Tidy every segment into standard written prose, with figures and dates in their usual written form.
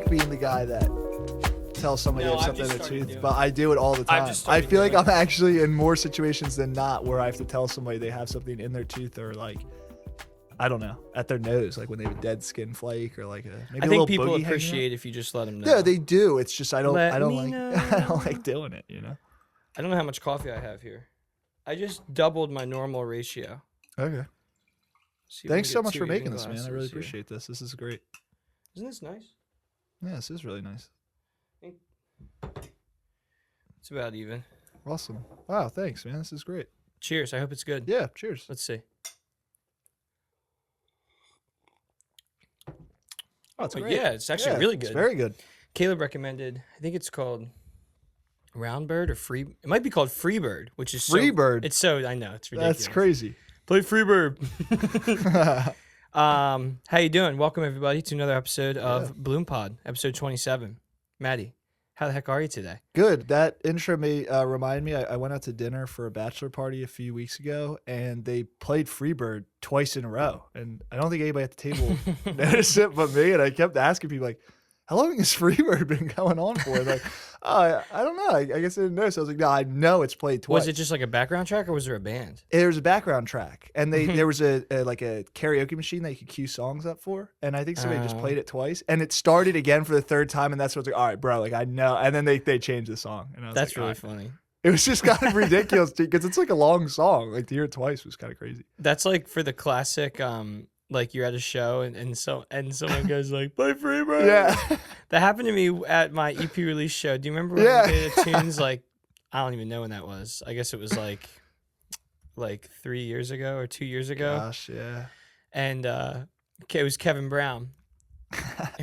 being the guy that tells somebody No, they have I've something in just their started tooth, doing but it. I do it all the I've time. just I started feel like doing I'm actually in more situations than not where I have to tell somebody they have something in their tooth or like, I don't know, at their nose, like when they have a dead skin flake or like maybe I a think little people boogie hanging out. appreciate if you just let them know. Yeah, they do. It's just I don't Let me like know. I don't like doing it, you know. I don't know how much coffee I have here. I just doubled my normal ratio. Okay. See if we Thanks can so get much 2 for making evening this, man. I glasses really here. appreciate this. This is great. Isn't this nice? Yeah, this is really nice. It's about even. Awesome. Wow, thanks, man. This is great. Cheers. I hope it's good. Yeah, cheers. Let's see. Oh, it's Oh, great. yeah, it's actually really good. It's very good. Caleb recommended, I think it's called Round Bird or Free. It might be called Free Bird, which is Freebird. It's so, I know, it's ridiculous. That's crazy. Play Freebird. How you doing? Welcome everybody to another episode of Bloom Pod, episode 27. Maddie, how the heck are you today? Good. That intro may remind me. I went out to dinner for a bachelor party a few weeks ago, and they played Freebird twice in a row. And I don't think anybody at the table noticed it but me. And I kept asking people, like, how long has Freebird been going on for? Like, I don't know. I guess I didn't know. So I was like, no, I know it's played twice. Was it just like a background track or was there a band? There was a background track, and there was a karaoke machine that you could cue songs up for, and I think somebody just played it twice, and it started again for the third time, and that's what's like, all right, bro, like I know, and then they changed the song, and I was That's like, really all right. funny. It was just kind of ridiculous because it's like a long song, like to hear it twice was kind of crazy. That's like for the classic, like you're at a show and someone goes like, play Freebird. Yeah, That happened to me at my EP release show. Do you remember when we did the tunes? Like, I don't even know when that was. I guess it was like 3 years ago or 2 years ago. Gosh, yeah. And it was Kevin Brown.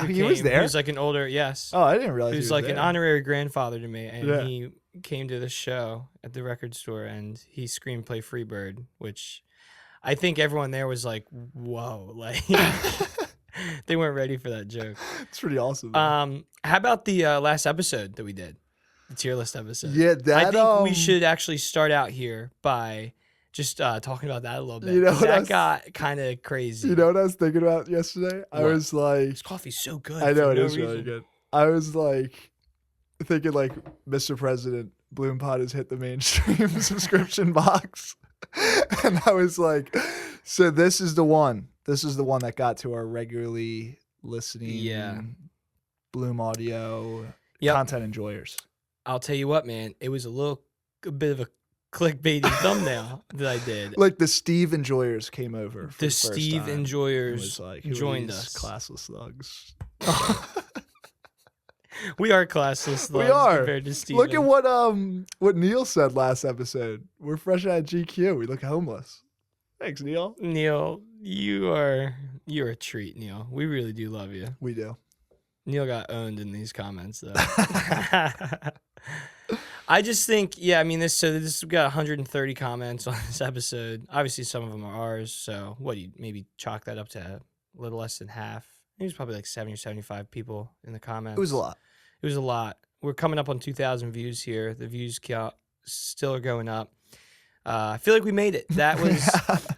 He was there. He was like an older, yes. Oh, I didn't realize He he was was like there. an honorary grandfather to me, and Yeah. he came to the show at the record store, and he screamed "Play Freebird," which I think everyone there was like, "Whoa!" Like they weren't ready for that joke. It's pretty awesome. Man. How about the last episode that we did, the tier list episode? Yeah, I think we should actually start out here by just talking about that a little bit. You know what that got kind of crazy. You know what I was thinking about yesterday? I What? was like, This coffee's so good. I know for it no is really reason. good. I was like thinking like, Mr. President, Bloom Pod has hit the mainstream subscription box. And I was like, so this is the one. This is the one that got to our regularly listening Bloom Audio content enjoyers. I'll tell you what, man. It was a bit of a clickbaity thumbnail that I did. Like the Steve enjoyers came over. For The first Steve time. It enjoyers was like, who are joined these us. classless thugs. We are classless. We thugs are. compared to Steve. Look at what Neil said last episode. We're fresh out of GQ. We look homeless. Thanks, Neil. Neil. You're a treat, Neil. We really do love you. We do. Neil got owned in these comments, though. I just think, we got 130 comments on this episode. Obviously, some of them are ours. So, what do you maybe chalk that up to a little less than half? It was probably like 70 or 75 people in the comments. It was a lot. It was a lot. We're coming up on 2,000 views here. The views count still are going up. I feel like we made it. That was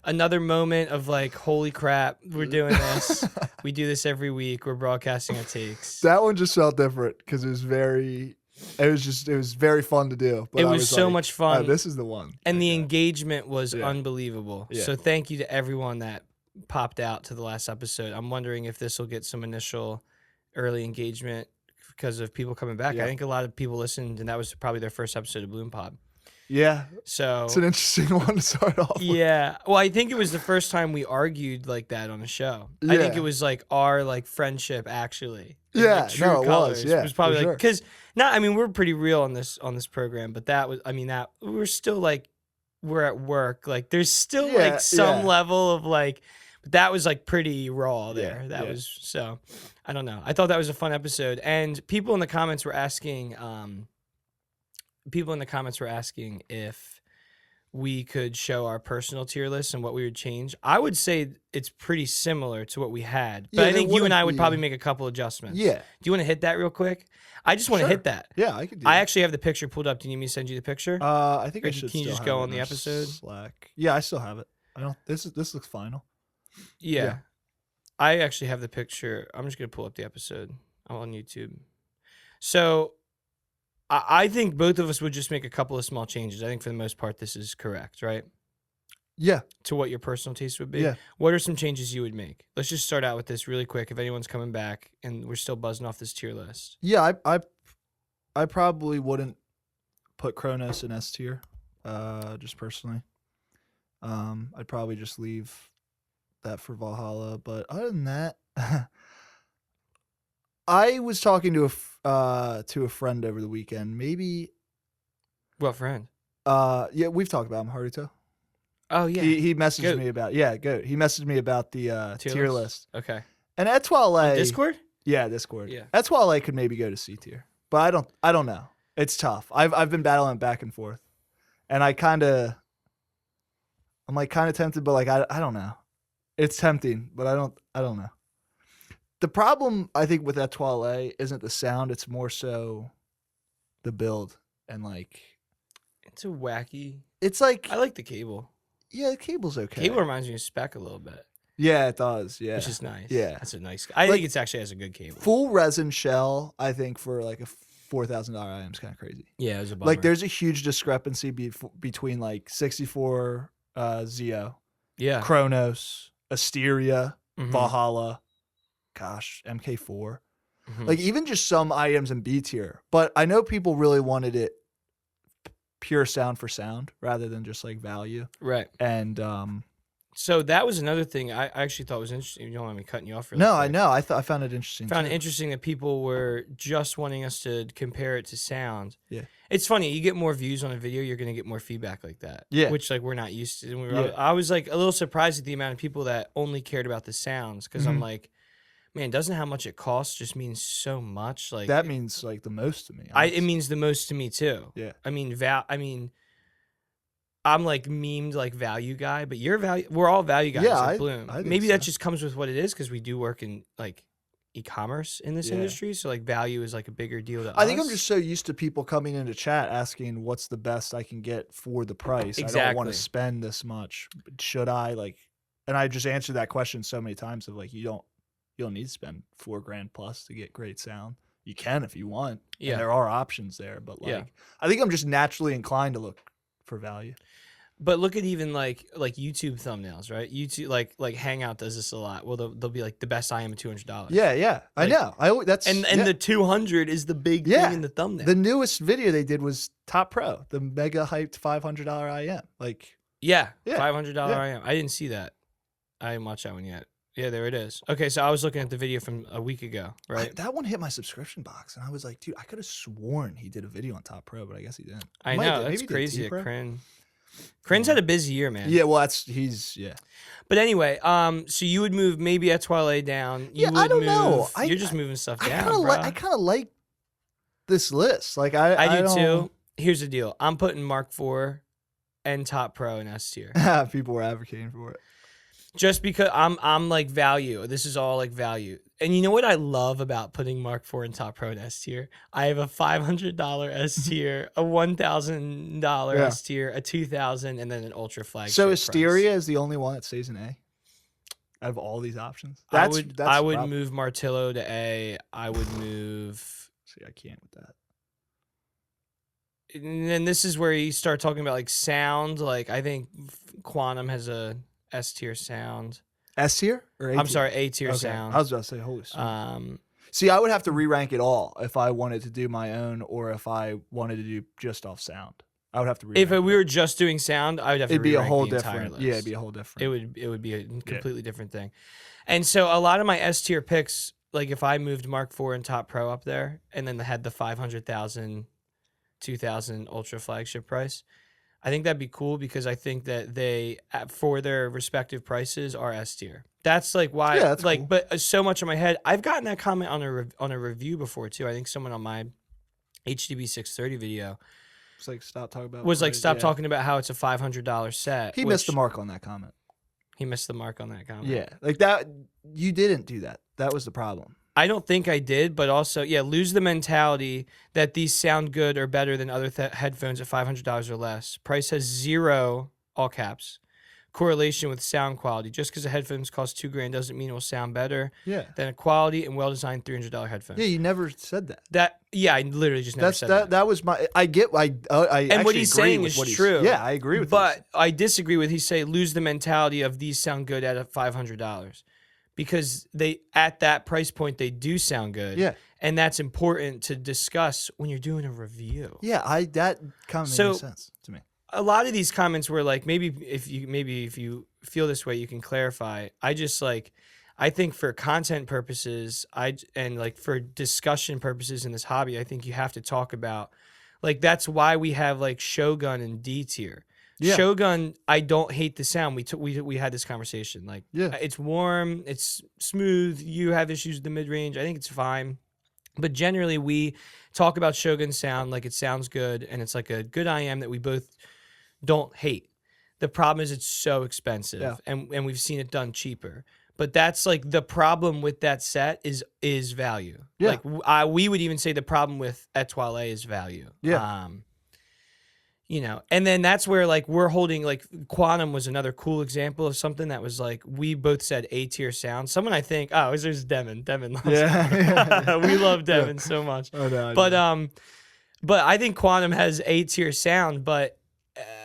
another moment of like, holy crap, we're doing this. We do this every week. We're broadcasting our takes. That one just felt different because it was very fun to do. But It I was so like, much fun. Oh, this is the one. And the Okay. engagement was Yeah. unbelievable. Yeah. So thank you to everyone that popped out to the last episode. I'm wondering if this will get some initial early engagement because of people coming back. Yeah. I think a lot of people listened, and that was probably their first episode of Bloom Pod. Yeah. So It's an interesting one to start off with. yeah. Well, I think it was the first time we argued like that on a show. I think Yeah. it was like our like friendship actually. in, Yeah, like, true no, it was, colors. yeah, It was probably for like sure. because we're pretty real on this program, but that was that we're still like we're at work. Like there's still Yeah, like some yeah. level of like but that was like pretty raw there. Yeah, That yeah. was so I don't know. I thought that was a fun episode. And people in the comments were asking if we could show our personal tier list and what we would change. I would say it's pretty similar to what we had, but Yeah, I think there you and I would wouldn't probably be- make a couple adjustments. Yeah. Do you want to hit that real quick? I just want to Sure. hit that. Yeah, I could do I that. actually have the picture pulled up. Do you need me to send you the picture? I think Or I should can you still just have go it on the in our episode? Slack. Yeah, I still have it. I don't this looks final. yeah. yeah. I actually have the picture. I'm just going to pull up the episode. I'm on YouTube. So I think both of us would just make a couple of small changes. I think for the most part, this is correct, right? Yeah. To what your personal taste would be. Yeah. What are some changes you would make? Let's just start out with this really quick. If anyone's coming back and we're still buzzing off this tier list. Yeah, I probably wouldn't put Kronos in S tier, just personally. I'd probably just leave that for Valhalla. But other than that, I was talking to a friend over the weekend. Maybe. What friend? Yeah, we've talked about him, Haruto. Oh yeah. He messaged Goat. me about Goat. He messaged me about the tier list. Okay. And Etoile. Discord? Yeah, Discord. Yeah. Etoile could maybe go to C tier, but I don't know. It's tough. I've been battling it back and forth, and I'm kind of tempted, but like I don't know. It's tempting, but I don't know. The problem I think with Etoile isn't the sound; it's more so the build and like. It's a wacky. It's like I like the cable. Yeah, the cable's okay. Cable reminds me of Spec a little bit. Yeah, it does. Yeah, which is nice. Yeah, that's a nice. I think it's actually has a good cable. Full resin shell, I think for like a $4,000 IEM is kind of crazy. Yeah, it was a bummer. Like there's a huge discrepancy between like 64 Zeo, yeah, Kronos, Asteria, Valhalla, gosh, MK4. Like even just some IEMs in B tier. But I know people really wanted it pure sound for sound rather than just like value. Right. And so that was another thing I actually thought was interesting. You don't want me cutting you off. No, quick. I know. I found it interesting. Found it interesting that people were just wanting us to compare it to sound. Yeah. It's funny. You get more views on a video, you're going to get more feedback like that. Yeah. Which like we're not used to. I was like a little surprised at the amount of people that only cared about the sounds because I'm like, man, doesn't how much it costs just mean so much? Like that means like the most to me. It means the most to me too. Yeah. I mean, I'm like memed like value guy, but you're value. We're all value guys. Yeah, like Bloom. I Maybe that just comes with what it is because we do work in like e-commerce in this industry, so like value is like a bigger deal to us. I think I'm just so used to people coming into chat asking what's the best I can get for the price. Exactly. I don't want to spend this much. Should I like? And I just answered that question so many times of like you don't need to spend $4,000 plus to get great sound. You can if you want. Yeah, and there are options there, but like I think I'm just naturally inclined to look for value. But look at even like YouTube thumbnails, right? YouTube like Hangout does this a lot. Well, they'll be like the best IEM at $200. Yeah, like, I know. That's and the 200 is the big thing in the thumbnail. The newest video they did was Top Pro, the mega hyped $500 IEM. Like $500 IEM. I didn't see that. I didn't watch that one yet. Yeah, there it is. Okay, so I was looking at the video from a week ago, right? That one hit my subscription box, and I was like, dude, I could have sworn he did a video on Top Pro, but I guess he didn't. I know, that's crazy at Kryn. Kryn's had a busy year, man. Yeah, well, he's. But anyway, so you would move maybe Etoile down. I don't know. You're just moving stuff down, I kind of like this list. Like I do too. Here's the deal. I'm putting Mark IV and Top Pro in S tier. People were advocating for it. Just because I'm like value. This is all like value. And you know what I love about putting Mark IV and Top Pro in S tier? I have a $500 S tier, a $1,000 S tier, a $2,000, and then an ultra flagship. So Asteria is the only one that stays in A? Out of all these options? I would move Martillo to A. I would move... See, I can't with that. And then this is where you start talking about like sound. Like I think Quantum has a S tier sound. S tier or A tier? I'm sorry, A tier sound. I was about to say, holy shit. See, I would have to re-rank it all if I wanted to do my own or if I wanted to do just off sound. I would have to re-rank If we were just doing sound, I would have to be a whole the different list. Yeah, it'd be a whole different. It would be a completely different thing. And so a lot of my S tier picks, like if I moved Mark IV and Top Pro up there and then had the 500,000, 2,000 ultra flagship price, I think that'd be cool because I think that they, for their respective prices, are S tier. That's like why, that's like, cool. But so much in my head. I've gotten that comment on a review before too. I think someone on my HDB 630 video It's like stop talking about. Was like stop talking about how it's a $500 set. He missed the mark on that comment. He missed the mark on that comment. Yeah, like that. You didn't do that. That was the problem. I don't think I did, but also, lose the mentality that these sound good or better than other headphones at $500 or less. Price has 0, all caps, correlation with sound quality. Just because the headphones cost $2,000 doesn't mean it will sound better Yeah. than a quality and well-designed $300 headphone. Yeah, you never said that. I literally just never said that. That was my. I get. I And what he's saying is true. Yeah, I agree with. But I disagree with. He say lose the mentality of these sound good at $500 because they at that price point they do sound good. Yeah. And that's important to discuss when you're doing a review. Yeah, that comment made no sense to me. A lot of these comments were like, maybe if you feel this way, you can clarify. I think for content purposes, and like for discussion purposes in this hobby, I think you have to talk about, like, that's why we have like Shogun and D tier. Yeah. Shogun, I don't hate the sound. We had this conversation. Like, it's warm, it's smooth. You have issues with the mid range. I think it's fine. But generally, we talk about Shogun sound like it sounds good, and it's like a good IEM that we both don't hate. The problem is it's so expensive, and we've seen it done cheaper. But that's like the problem with that set is value. Yeah. Like we would even say the problem with Etoile is value. Yeah. You know, and then that's where like we're holding, like Quantum was another cool example of something that was like we both said A tier sound. Someone I think there's Devin. Devin loves it. We love Devin so much. Oh, no, but I think Quantum has A tier sound, but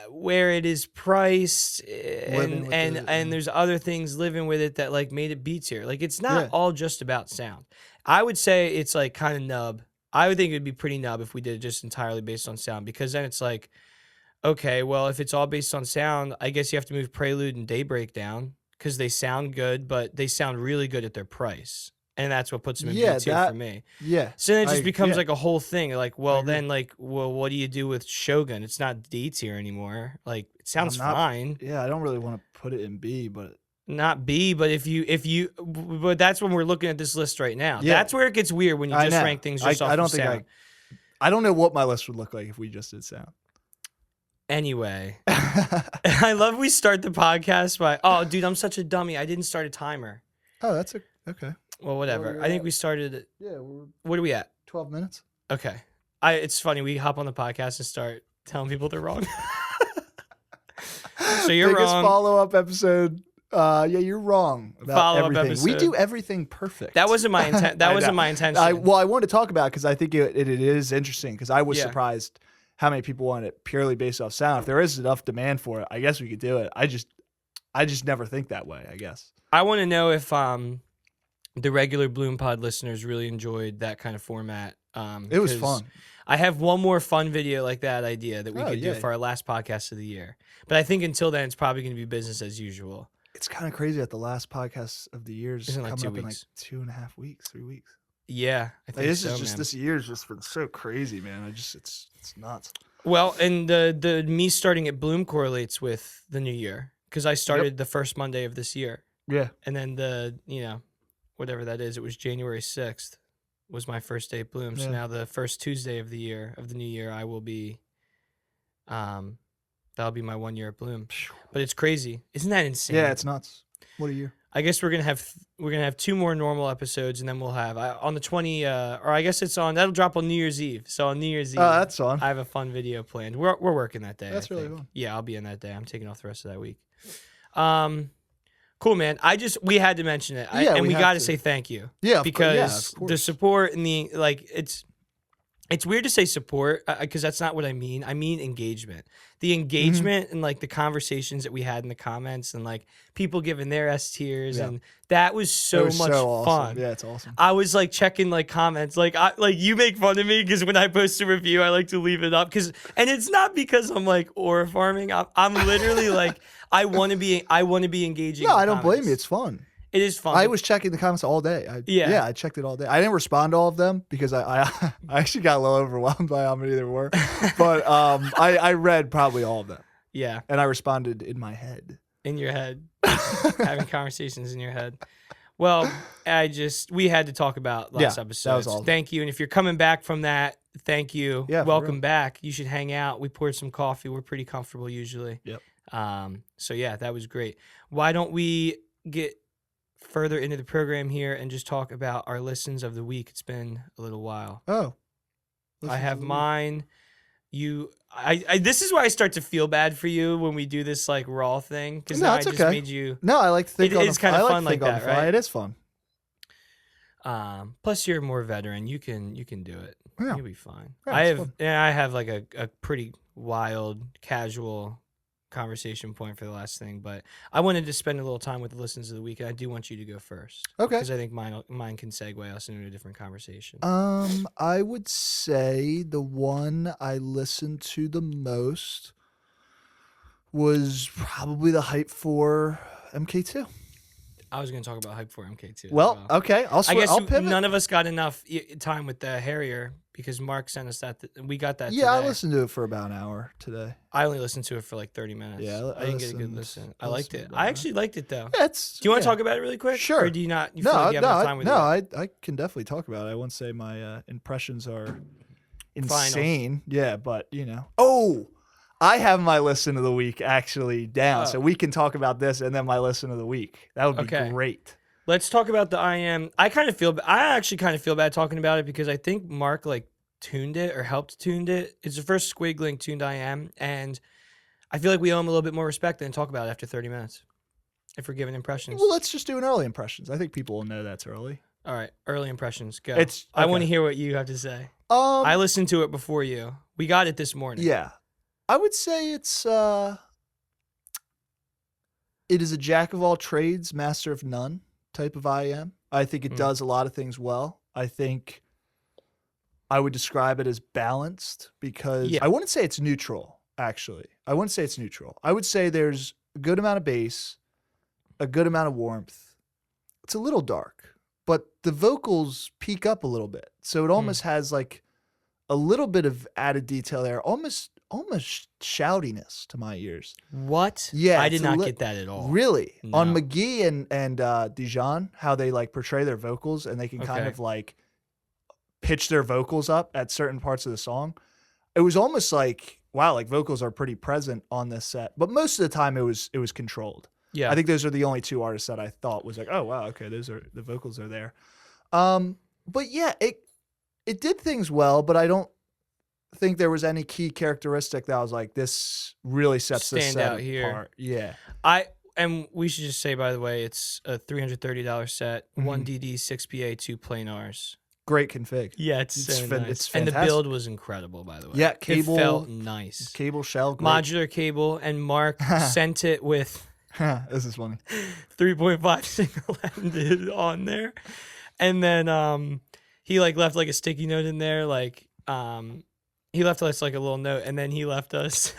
where it is priced and there's other things living with it that like made it B tier. Like it's not all just about sound. I would say it's like kind of nub. I would think it'd be pretty nub if we did it just entirely based on sound, because then it's like, okay, well, if it's all based on sound, I guess you have to move Prelude and Daybreak down because they sound good, but they sound really good at their price. And that's what puts them in B tier for me. Yeah. So then it just becomes like a whole thing. Like, well, then, like, well, what do you do with Shogun? It's not D tier anymore. Like, it sounds fine. Yeah, I don't really want to put it in B, but not B. But but that's when we're looking at this list right now. Yeah. That's where it gets weird when you just rank things just off of sound. I don't know what my list would look like if we just did sound. Anyway, I love we start the podcast by, oh, dude, I'm such a dummy. I didn't start a timer. Oh, that's okay. Well, whatever. I think we started at, what are we at? 12 minutes. Okay. It's funny. We hop on the podcast and start telling people they're wrong. So you're wrong. Follow-up episode. You're wrong about follow-up everything. episode. We do everything perfect. That wasn't my intent. That wasn't my intention. I wanted to talk about it because I think it is interesting, because I was surprised how many people want it purely based off sound. If there is enough demand for it, I guess we could do it. I just never think that way, I guess. I want to know if the regular Bloom Pod listeners really enjoyed that kind of format. It was fun. I have one more fun video like that idea that we could do for our last podcast of the year. But I think until then, it's probably going to be business as usual. It's kind of crazy that the last podcast of the year is coming up in like 2.5 weeks, 3 weeks. Yeah, I think this year's just been so crazy, man. It's nuts. Well, and the me starting at Bloom correlates with the new year, because I started the first Monday of this year. Yeah. And then whatever that is, it was January 6th was my first day at Bloom. So now the first Tuesday of the new year, I will be, that'll be my 1 year at Bloom. But it's crazy. Isn't that insane? Yeah, it's nuts. What a year. I guess we're gonna have 2 more normal episodes, and then we'll have on the 20, or I guess that'll drop on New Year's Eve. So on New Year's Eve, that's fun. I have a fun video planned. We're working that day. That's really fun. Yeah, I'll be in that day. I'm taking off the rest of that week. Cool, man. We had to mention it, and we got to say thank you. Yeah, because the support and it's weird to say support because that's not what I mean. I mean engagement. The engagement and like the conversations that we had in the comments and like people giving their S tiers and that was so much fun. Awesome. Yeah, it's awesome. I was like checking like comments, like you make fun of me because when I post a review, I like to leave it up and it's not because I'm like aura farming. I'm literally like I want to be engaging. No, I don't blame you. It's fun. It is fun. I was checking the comments all day. I checked it all day. I didn't respond to all of them because I actually got a little overwhelmed by how many there were. But I read probably all of them. Yeah. And I responded in my head. In your head. Having conversations in your head. Well, we had to talk about last episode. That was awesome. Thank you. And if you're coming back from that, thank you. Yeah, welcome back. You should hang out. We poured some coffee. We're pretty comfortable usually. Yep. So yeah, that was great. Why don't we get further into the program here and just talk about our listens of the week? It's been a little while. Oh. I have mine. This is why I start to feel bad for you when we do this like raw thing, because No, now I it's just okay. made you. No, I like to think It's kind of fun like that, right? It is fun. Plus you're more veteran. You can do it. Yeah. You'll be fine. Yeah, I have like a pretty wild, casual conversation point for the last thing, but I wanted to spend a little time with the listens of the week, and I do want you to go first. Okay. Because I think mine can segue us into a different conversation. I would say the one I listened to the most was probably the Hype for MK2. I was going to talk about Hype for MK2. Well, okay. I'll pivot. None of us got enough time with the Harrier because Mark sent us that. We got that today. I listened to it for about an hour today. I only listened to it for like 30 minutes. Yeah, I didn't get a good listen. I liked it. I actually liked it, though. Yeah, do you want to talk about it really quick? Sure. Or do you not? You feel like you have enough time with it? I can definitely talk about it. I won't say my impressions are insane. Yeah, but, Oh! I have my listen of the week actually down, so we can talk about this and then my listen of the week. That would be great. Let's talk about the IEM. I actually kind of feel bad talking about it because I think Mark like tuned it or helped tune it. It's the first Squiggling tuned IEM, and I feel like we owe him a little bit more respect and talk about it after 30 minutes. If we're giving impressions. Well, let's just do an early impressions. I think people will know that's early. All right, early impressions. Go. I want to hear what you have to say. I listened to it before you. We got it this morning. Yeah. I would say it is a jack of all trades, master of none type of IEM. I think it does a lot of things well. I think I would describe it as balanced because I wouldn't say it's neutral, actually. I wouldn't say it's neutral. I would say there's a good amount of bass, a good amount of warmth. It's a little dark, but the vocals peak up a little bit. So it almost has like a little bit of added detail there, almost shoutiness to my ears. What? Yeah, I did not get that at all. Really? No. On McGee and Dijon, how they like portray their vocals and they can kind of like pitch their vocals up at certain parts of the song. It was almost like, wow, like vocals are pretty present on this set, but most of the time it was controlled. Yeah. I think those are the only two artists that I thought was like, oh wow, okay, the vocals are there. But yeah, it did things well, but I don't think there was any key characteristic that I was like, this really sets this set out here. apart. Yeah. And we should just say, by the way, it's a $330 set, 1 DD, 6 PA, 2 planars. Great config. Yeah, it's so nice. It's fantastic. And the build was incredible, by the way. Yeah, cable. It felt nice. Cable shell. Great. Modular cable, and Mark sent it with this is funny. 3.5 single-ended on there. And then he like left like a sticky note in there, like he left us like a little note, and then he left us.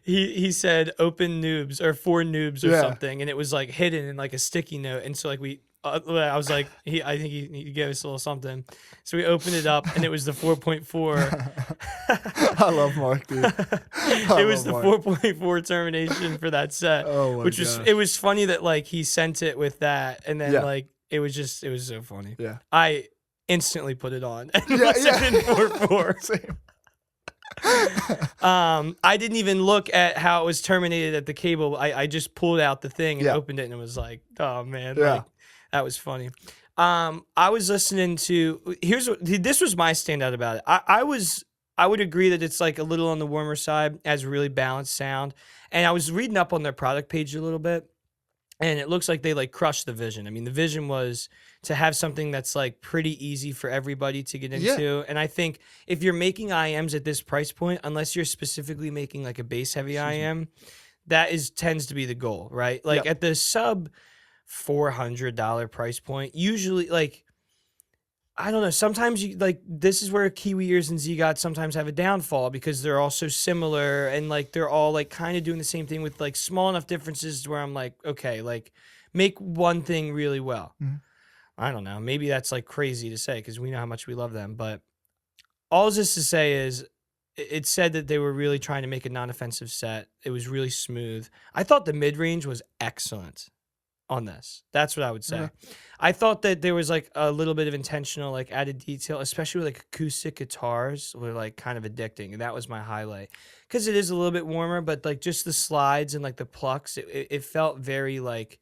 he said open noobs or for noobs or something, and it was like hidden in like a sticky note. And so like I was like, I think he gave us a little something. So we opened it up, and it was the 4.4. I love Mark, dude. It was the 4.4 termination for that set, it was funny that like he sent it with that, and then like it was so funny. Yeah, I instantly put it on and listened in 4.4. Same. I didn't even look at how it was terminated at the cable. I just pulled out the thing and opened it, and it was like, oh man, like, that was funny. I was listening to this was my standout about it. I would agree that it's like a little on the warmer side, has really balanced sound, and I was reading up on their product page a little bit, and it looks like they like crushed the vision. I mean, the vision was to have something that's like pretty easy for everybody to get into. And I think if you're making IEMs at this price point, unless you're specifically making like a bass heavy IEM, that tends to be the goal, right? Like at the sub $400 price point, usually like, I don't know, sometimes you like, this is where Kiwi Ears and Z-Got sometimes have a downfall because they're all so similar, and like they're all like kind of doing the same thing with like small enough differences where I'm like, okay, like make one thing really well. I don't know, maybe that's like crazy to say because we know how much we love them, but all this to say is it said that they were really trying to make a non-offensive set. It was really smooth. I thought the mid-range was excellent on this. That's what I would say. I thought that there was like a little bit of intentional like added detail, especially with like acoustic guitars were like kind of addicting, and that was my highlight because it is a little bit warmer, but like just the slides and like the plucks, it felt very like,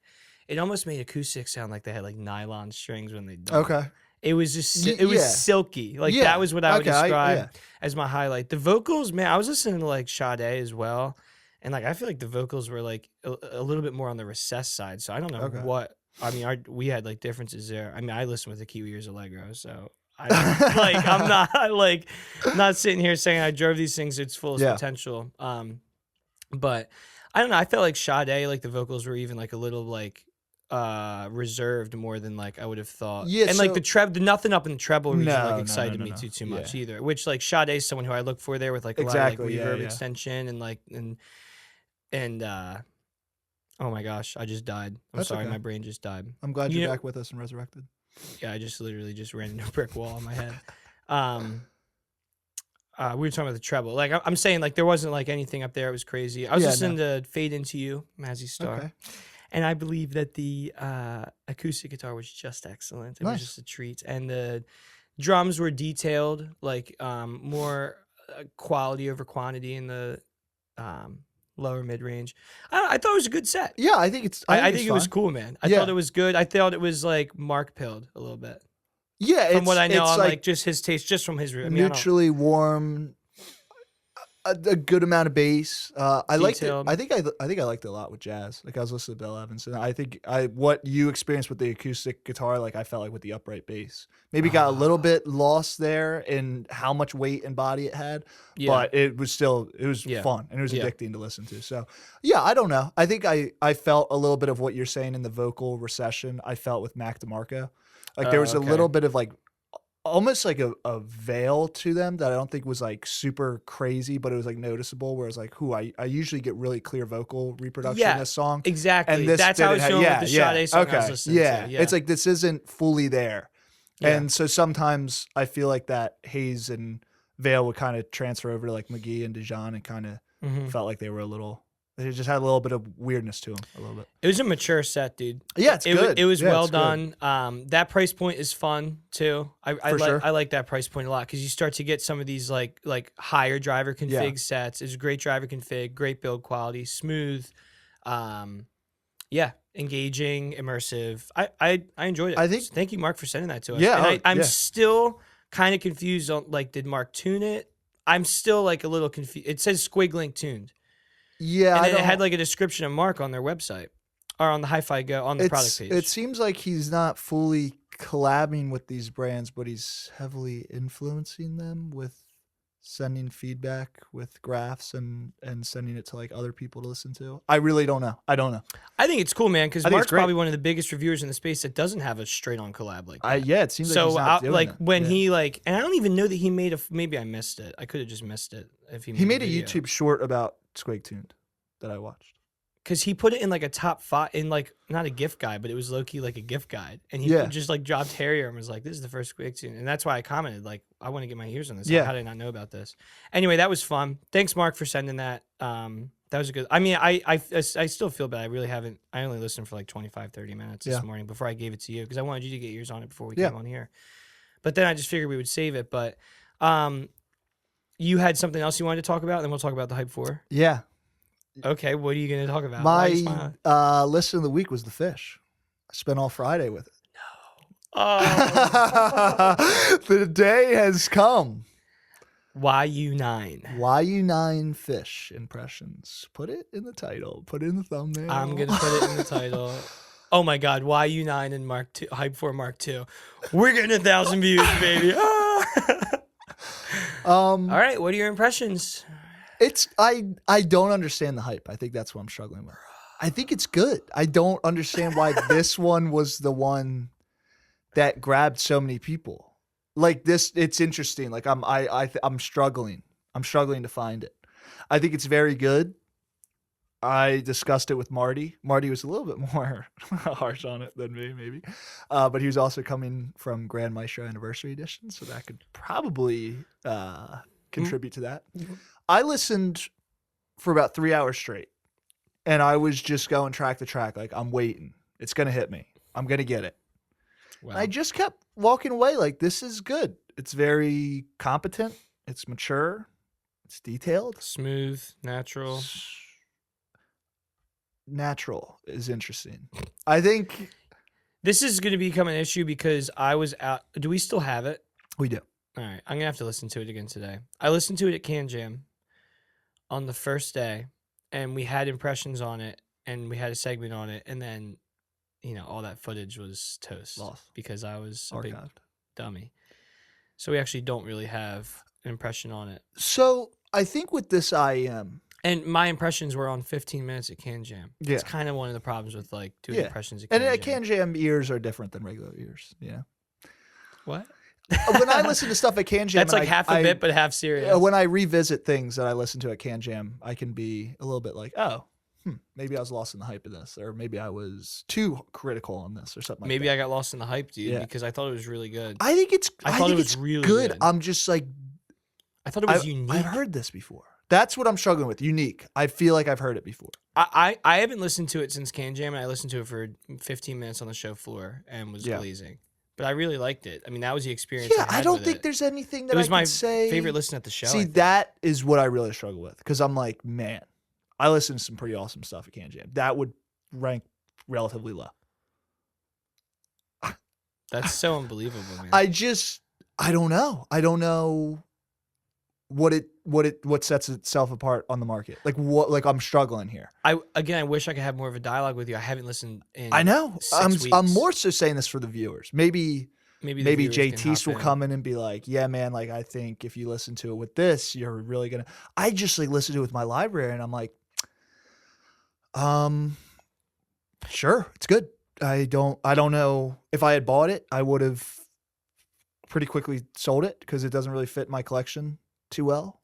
it almost made acoustics sound like they had like nylon strings when they don't. Okay. It was just Y- it was yeah. silky. Like Yeah. that was what I would Okay, describe yeah. as my highlight. The vocals, man, I was listening to like Sade as well, and like I feel like the vocals were like a little bit more on the recessed side. So I don't know Okay. what I mean. We had like differences there. I mean, I listened with the Kiwi Ears Allegro, so I don't, like I'm not like not sitting here saying I drove these things to its fullest Yeah. potential. But I don't know. I felt like Sade, like the vocals were even like a little like reserved more than like I would have thought. Yeah, And like so the nothing up in the treble region like no, excited no, me no. too much Yeah. either. Which like Sade is someone who I look for there with like a lot of like Exactly. Yeah, reverb yeah. extension and like and oh my gosh, I just died. I'm That's sorry, okay. my brain just died. I'm glad You you're know- back with us and resurrected. Yeah, I just literally just ran into a brick wall in my head. We were talking about the treble. Like I'm saying, like there wasn't like anything up there. It was crazy. I was Yeah, listening to "Fade Into You," Mazzy Star. Okay. And I believe that the acoustic guitar was just excellent. It was Nice. just a treat. And the drums were detailed, like more quality over quantity in the lower mid range. I thought it was a good set. Yeah, I think it's. I think think it's it was fine. cool, man. I Yeah. thought it was good. I thought it was like Mark pilled a little bit. Yeah, From what I know, it's on like just his taste, just from his. I mean, I don't- neutrally warm, a good amount of bass. I liked it. Detailed. I think I liked it a lot with jazz. Like I was listening to Bill Evans, and I think what you experienced with the acoustic guitar, like I felt like with the upright bass, maybe got a little bit lost there in how much weight and body it had. Yeah. But it was Yeah. fun and it was Yeah. addicting to listen to. So yeah, I don't know. I think I felt a little bit of what you're saying in the vocal recession. I felt with Mac DeMarco. Like there was a okay. little bit of like almost like a veil to them that I don't think was like super crazy, but it was like noticeable. Whereas like I usually get really clear vocal reproduction Yeah, in this song. Exactly. And this That's how I was didn't feeling have- with the yeah, Sade song I was okay, listening yeah. to. Yeah. It's like this isn't fully there. Yeah. And so sometimes I feel like that haze and veil would kind of transfer over to like McGee and Dijon and kind of Mhm. felt like they just had a little bit of weirdness to them a little bit. It was a mature set, dude. Yeah, it's good. It was Yeah, well it's good. done. That price point is fun too. Sure. I like that price point a lot because you start to get some of these like higher driver config Yeah. sets. It's a great driver config, great build quality, smooth. Yeah, engaging, immersive. I enjoyed it. I think- So thank you, Mark, for sending that to us. Yeah, and I'm yeah. still kind of confused on like, did Mark tune it? I'm still like a little confused. It says Squiglink tuned. Yeah, And I then it don't- had like a description of Mark on their website or on the Hi-Fi Go on the product page. It seems like he's not fully collabing with these brands, but he's heavily influencing them with sending feedback with graphs and sending it to like other people to listen to. I really don't know. I don't know. I think it's cool, man, because I think it's Mark's great. probably one of the biggest reviewers in the space that doesn't have a straight-on collab like that. Yeah, it seems like So he's not doing like it. when Yeah. he like, and I don't even know that he made maybe I missed it. I could have just missed it if he made a video. YouTube short about Squig Tuned that I watched. Because he put it in like a top 5 in like not a gift guide, but it was low key like a gift guide, and he Yeah. just like dropped Harrier and was like, "This is the first Squig tune," and that's why I commented like, "I want to get my ears on this. Yeah. How did I not know about this?" Anyway, that was fun. Thanks, Mark, for sending that. That was a good. I mean, I still feel bad. I really haven't. I only listened for like 25, 30 minutes Yeah. this morning before I gave it to you because I wanted you to get yours on it before we Yeah. came on here. But then I just figured we would save it. But you had something else you wanted to talk about, and then we'll talk about the Hype 4. Yeah. Okay, what are you going to talk about? Why are you My smiling? listen of the week was The Fish. I spent all Friday with it. Oh, The day has come. YU9. YU9 Fish impressions. Put it in the title. Put it in the thumbnail. I'm going to put it in the title. Oh my God, YU9 and Mark 2, Hype 4 Mark 2. We're getting 1,000 views, baby. Ah! All right, what are your impressions? I don't understand the hype. I think that's what I'm struggling with. I think it's good. I don't understand why this one was the one that grabbed so many people. Like this, it's interesting. Like I'm struggling. I'm struggling to find it. I think it's very good. I discussed it with Marty. Marty was a little bit more harsh on it than me, maybe. But he was also coming from Grand Maestro Anniversary Edition, so that could probably contribute to that. I listened for about 3 hours straight, and I was just going track to track. Like, I'm waiting. It's going to hit me. I'm going to get it. Wow. I just kept walking away like, this is good. It's very competent. It's mature. It's detailed. Smooth, natural. Natural is interesting. I think This is going to become an issue because I was out. Do we still have it? We do. All right. I'm going to have to listen to it again today. I listened to it at Can Jam on the first day, and we had impressions on it, and we had a segment on it, and then, all that footage was toast. Lost. Because I was a big Archived. dummy. So we actually don't really have an impression on it. So I think with this IEM, And my impressions were on 15 minutes at Can Jam. Yeah. It's kind of one of the problems with like doing Yeah. impressions at Can and Jam. at Can Jam, ears are different than regular ears. What? When I listen to stuff at Can Jam, That's like half a bit, but half serious. when I revisit things that I listen to at Can Jam, I can be a little bit like, oh, maybe I was lost in the hype of this, or maybe I was too critical on this, or something. Maybe like I got lost in the hype, dude, Yeah. because I thought it was really good. that. I think it's. I I thought think it was it's really good. good. I'm just like, I thought it was unique. I've heard this before. That's what I'm struggling with. Unique. I feel like I've heard it before. I haven't listened to it since Can Jam, and I listened to it for 15 minutes on the show floor and was blazing. But I really liked it. I mean, that was the experience. Yeah, I had don't with think it. there's anything that It was I my could say. favorite listen at the show. See, that is what I really struggle with, because I'm like, man, I listen to some pretty awesome stuff at Can Jam. That would rank relatively low. That's so unbelievable, man. I don't know. I don't know what sets itself apart on the market. Like I'm struggling here. I wish I could have more of a dialogue with you. I haven't listened in I know. 6 weeks. I'm more so saying this for the viewers. Maybe the viewers Jay can Teese will hop in. come in and be like, yeah, man, like I think if you listen to it with this, you're really gonna. I just like listen to it with my library, and I'm like, sure, it's good. I don't know if I had bought it, I would have pretty quickly sold it because it doesn't really fit my collection too well.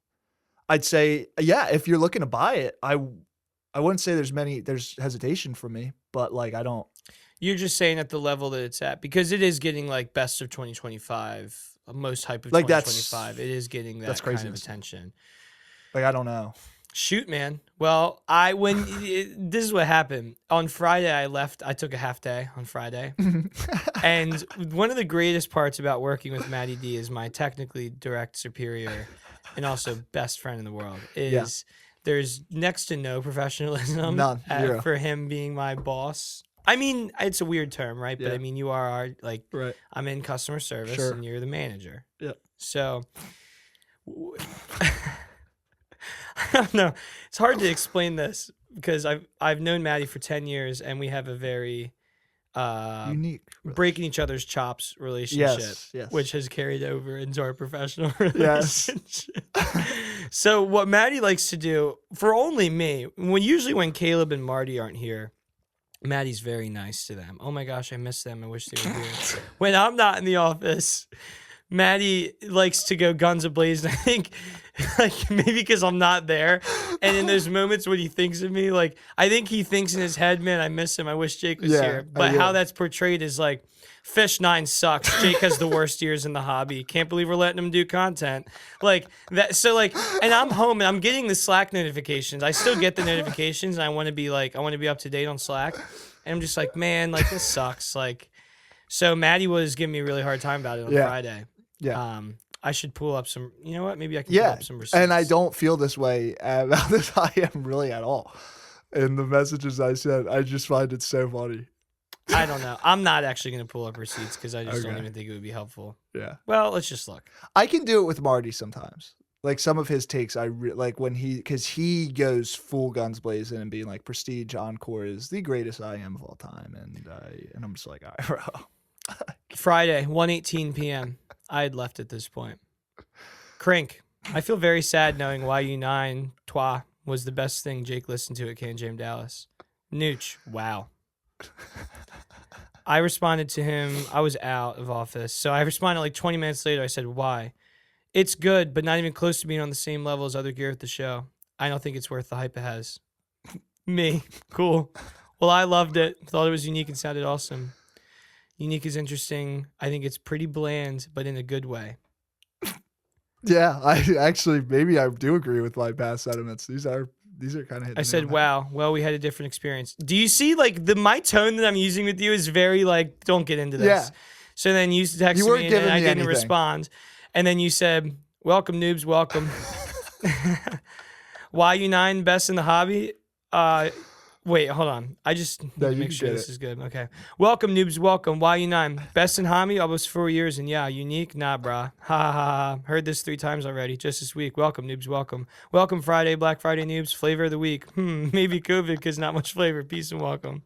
I'd say, yeah, if you're looking to buy it, I wouldn't say there's hesitation from me, but like I don't. You're just saying at the level that it's at, because it is getting like best of 2025, most hype of Like, 2025. It is getting that that's kind of craziness. attention. Like I don't know. Shoot, man. Well, this is what happened. On Friday, I took a half day on Friday. And one of the greatest parts about working with Matty D is my technically direct superior and also best friend in the world is there's next to no professionalism. None. Zero. For him being my boss. I mean, it's a weird term, right? But Yeah. I mean, you are our, like, Right. I'm in customer service Sure. and you're the manager. Yep. So, I don't know. It's hard to explain this because I've known Maddie for 10 years and we have a very Unique. breaking each other's chops relationship, Yes. which has carried over into our professional Yes. relationship. So what Maddie likes to do for only me, usually when Caleb and Marty aren't here, Maddie's very nice to them. Oh my gosh, I miss them. I wish they were here. When I'm not in the office, Maddie likes to go guns a-blazing. I think like maybe because I'm not there. And in those moments when he thinks of me, like I think he thinks in his head, man, I miss him. I wish Jake was here. But how that's portrayed is like Fish 9 sucks. Jake has the worst years in the hobby. Can't believe we're letting him do content. Like that. So like, and I'm home and I'm getting the Slack notifications. I still get the notifications and I want to be up to date on Slack. And I'm just like, man, like this sucks. Like, so Maddie was giving me a really hard time about it on Friday. Yeah. I should pull up some, you know what? Maybe I can pull up some receipts. And I don't feel this way about this IEM really at all. In the messages I sent, I just find it so funny. I don't know. I'm not actually going to pull up receipts because I just don't Okay. even think it would be helpful. Yeah. Well, let's just look. I can do it with Marty sometimes. Like some of his takes, like when because he goes full guns blazing and being like, Prestige Encore is the greatest IEM of all time. And I'm just like, all right, bro. Friday, 1:18 p.m. I had left at this point. Crink. I feel very sad knowing YU9 Twa was the best thing Jake listened to at Can Jam Dallas. Nooch. Wow. I responded to him. I was out of office. So I responded like 20 minutes later. I said, why? It's good, but not even close to being on the same level as other gear at the show. I don't think it's worth the hype it has. Me. Cool. Well, I loved it. Thought it was unique and sounded awesome. Unique is interesting. I think it's pretty bland, but in a good way. Yeah, I actually maybe I do agree with my past sentiments. These are kind of hitting. I said, wow, well, we had a different experience. Do you see like my tone that I'm using with you is very like, don't get into this. Yeah. So then you texted You weren't me and giving I me didn't anything. respond. And then you said, welcome noobs, welcome. YU9 best in the hobby. Wait, hold on. I just need No, to you make can sure get this it. is good. Okay. Welcome, noobs. Welcome. YU9. Best in Hami, almost 4 years. And yeah, unique? Nah, brah. Ha ha ha. Heard this 3 times already just this week. Welcome, noobs. Welcome. Welcome, Friday, Black Friday, noobs. Flavor of the week. Maybe COVID because not much flavor. Peace and welcome.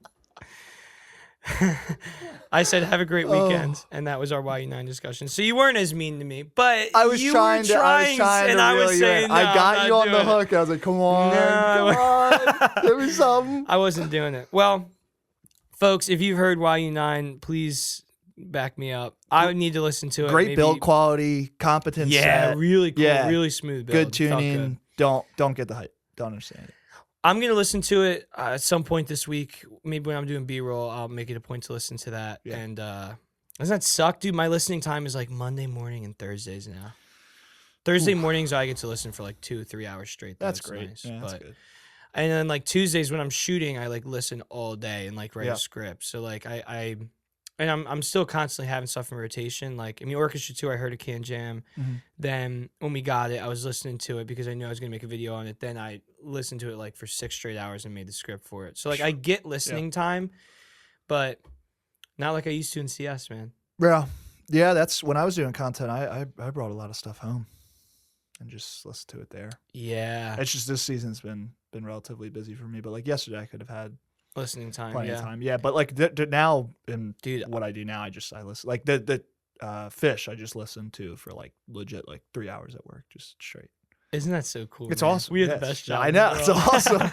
I said, have a great weekend. And that was our YU9 discussion. So you weren't as mean to me, but I was you trying were to. I was trying and to I reel was you in. saying, no, I got I'm you not on the doing it. hook. I was like, come on, No, come on, give me something. I wasn't doing it. Well, folks, if you've heard YU9, please back me up. I would need to listen to it. Great maybe. build quality, competent Yeah, set. really cool, Yeah. really smooth build. Good Felt good. tuning. Don't get the hype. Don't understand it. I'm gonna listen to it at some point this week. Maybe when I'm doing B-roll, I'll make it a point to listen to that. Yeah. And doesn't that suck, dude? My listening time is like Monday morning and Thursdays now. Thursday mornings I get to listen for like 2-3 hours straight. That's It's great. nice, Yeah, that's but good. and then like Tuesdays when I'm shooting, I like listen all day and like write Yeah. a script. So like I'm still constantly having stuff in rotation. Like, I mean, Orchestra 2, I heard a Can Jam. Mhm. Then when we got it, I was listening to it because I knew I was going to make a video on it. Then I listened to it like for 6 straight hours and made the script for it. So like I get listening time, but not like I used to in CS, man. Yeah, that's when I was doing content. I brought a lot of stuff home and just listened to it there. Yeah. It's just this season's been relatively busy for me. But like yesterday, I could have had Listening time. plenty Yeah. of time. Yeah, but like now in Dude, what I do now, I listen like the Fish. I just listen to for like legit like 3 hours at work, just straight. isn't that so cool? It's man? awesome. We have Yes. the best Yeah, job. I in the know. It's world.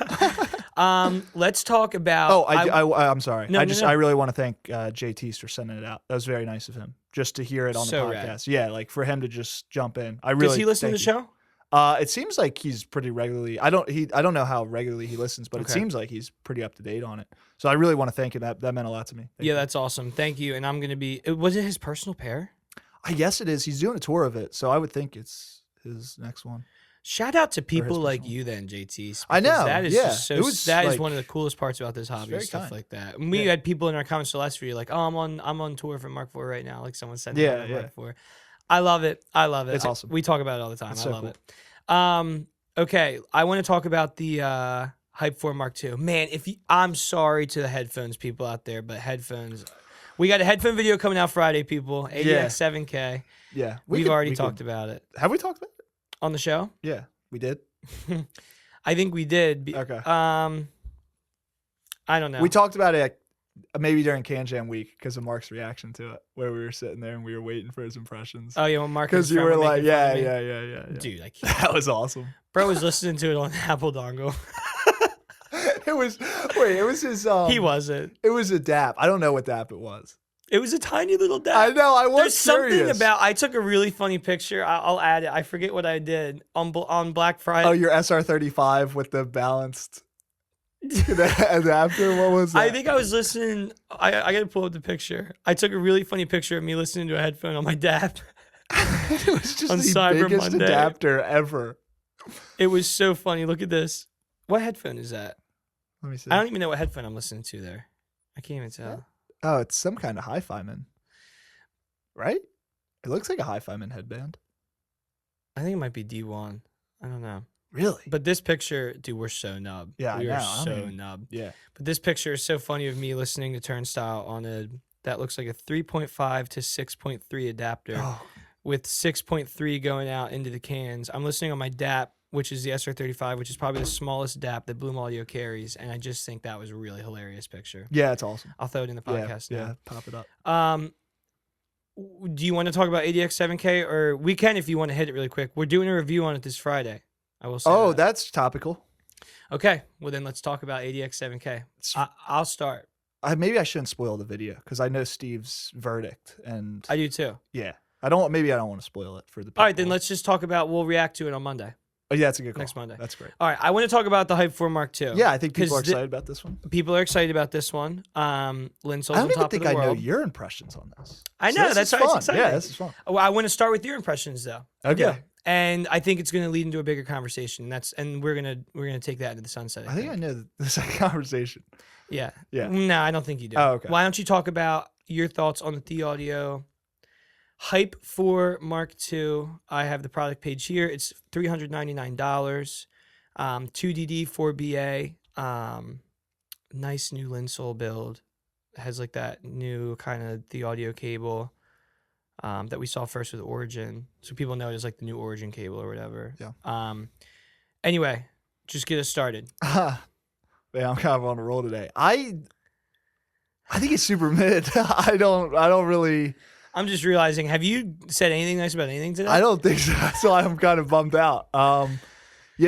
awesome. Let's talk about. Oh, I'm sorry. No, no. I really want to thank JT for sending it out. That was very nice of him, just to hear it on the So podcast. rad. Yeah, like for him to just jump in. I really Does he listen to the thank you. show? It seems like he's pretty regularly. I don't know how regularly he listens, but it Okay. seems like he's pretty up to date on it. So I really want to thank him. That meant a lot to me. Thank Yeah, you. that's awesome. Thank you. And I'm gonna be. Was it his personal pair? I guess it is. He's doing a tour of it, so I would think it's his next one. Shout out to people like personal. you, then JT. I know, That is yeah. just so. It was, That is like- one of the coolest parts about this hobby, very and stuff kind. like that. And we Yeah. had people in our comments to last video, like, "Oh, I'm on tour for Mark IV right now." Like someone said, Yeah, that yeah. Mark IV. I love it. I love it. It's awesome. We talk about it all the time. It's I so love cool. it. Okay, I want to talk about the Hype 4 Mark II. Man, I'm sorry to the headphones people out there, but headphones. We got a headphone video coming out Friday, people. ADX 7K. Yeah, We've already talked about it Have we talked about it? on the show. Yeah, we did. I think we did. Okay. I don't know. We talked about it maybe during Can Jam week because of Mark's reaction to it, where we were sitting there and we were waiting for his impressions. Oh yeah, when Mark. Because you were like, yeah, Dude, I can't. That was awesome. Bro was listening to it on Apple dongle. It was his. He wasn't. It was a dap. I don't know what dap it was. It was a tiny little dab. I know. I was There's something curious. about. I took a really funny picture. I'll add it. I forget what I did on Black Friday. Oh, your SR35 with the balanced adapter. What was that? I think I was listening. I gotta pull up the picture. I took a really funny picture of me listening to a headphone on my dab. It was just on the Cyber biggest Monday. adapter ever. It was so funny. Look at this. What headphone is that? Let me see. I don't even know what headphone I'm listening to there. I can't even tell. Oh, it's some kind of hi-fi man. Right? It looks like a hi-fi man headband. I think it might be D1. I don't know. Really? But this picture, dude, we're so nub. Yeah, we I are know. I so mean, nub. Yeah. But this picture is so funny of me listening to Turnstile on a that looks like a 3.5 to 6.3 adapter Oh, with 6.3 going out into the cans. I'm listening on my DAP, which is the SR35, which is probably the smallest DAP that Bloom Audio carries, and I just think that was a really hilarious picture. yeah, it's awesome. I'll throw it in the podcast Yeah, now. pop it up. Do you want to talk about ADX7K, or we can if you want to hit it really quick? We're doing a review on it this Friday. I will say. Oh, that. that's topical. Okay. Well, then let's talk about ADX7K. I'll start. Maybe I shouldn't spoil the video because I know Steve's verdict, and I do too. yeah, I don't want to spoil it for the people. All right, then let's just talk about. We'll react to it on Monday. Oh, yeah, that's a good call. Next Monday. That's great. All right, I want to talk about the Hype 4 Mark II. Yeah, I think people 'Cause are excited about this one. People are excited about this one. Linsol's I on don't even top think of I the know world. your impressions on this. I know, this that's is why it's fun. exciting. Yeah, this is fun. Well, I want to start with your impressions though. Okay. Yeah. And I think it's going to lead into a bigger conversation. And we're gonna take that into the sunset. I think I know this conversation. Yeah. Yeah. No, I don't think you do. Oh, okay. Why don't you talk about your thoughts on the audio Hype 4 Mark II? I have the product page here. It's $399. 2DD 4BA. nice new Linsole build. It has like that new kind of the audio cable that we saw first with Origin. So people know it as like the new Origin cable or whatever. Yeah. Anyway, just get us started. Man, I'm kind of on a roll today. I think it's super mid. I don't really. I'm just realizing, have you said anything nice about anything today? I don't think so. That's why I'm kind of bummed out. Yeah,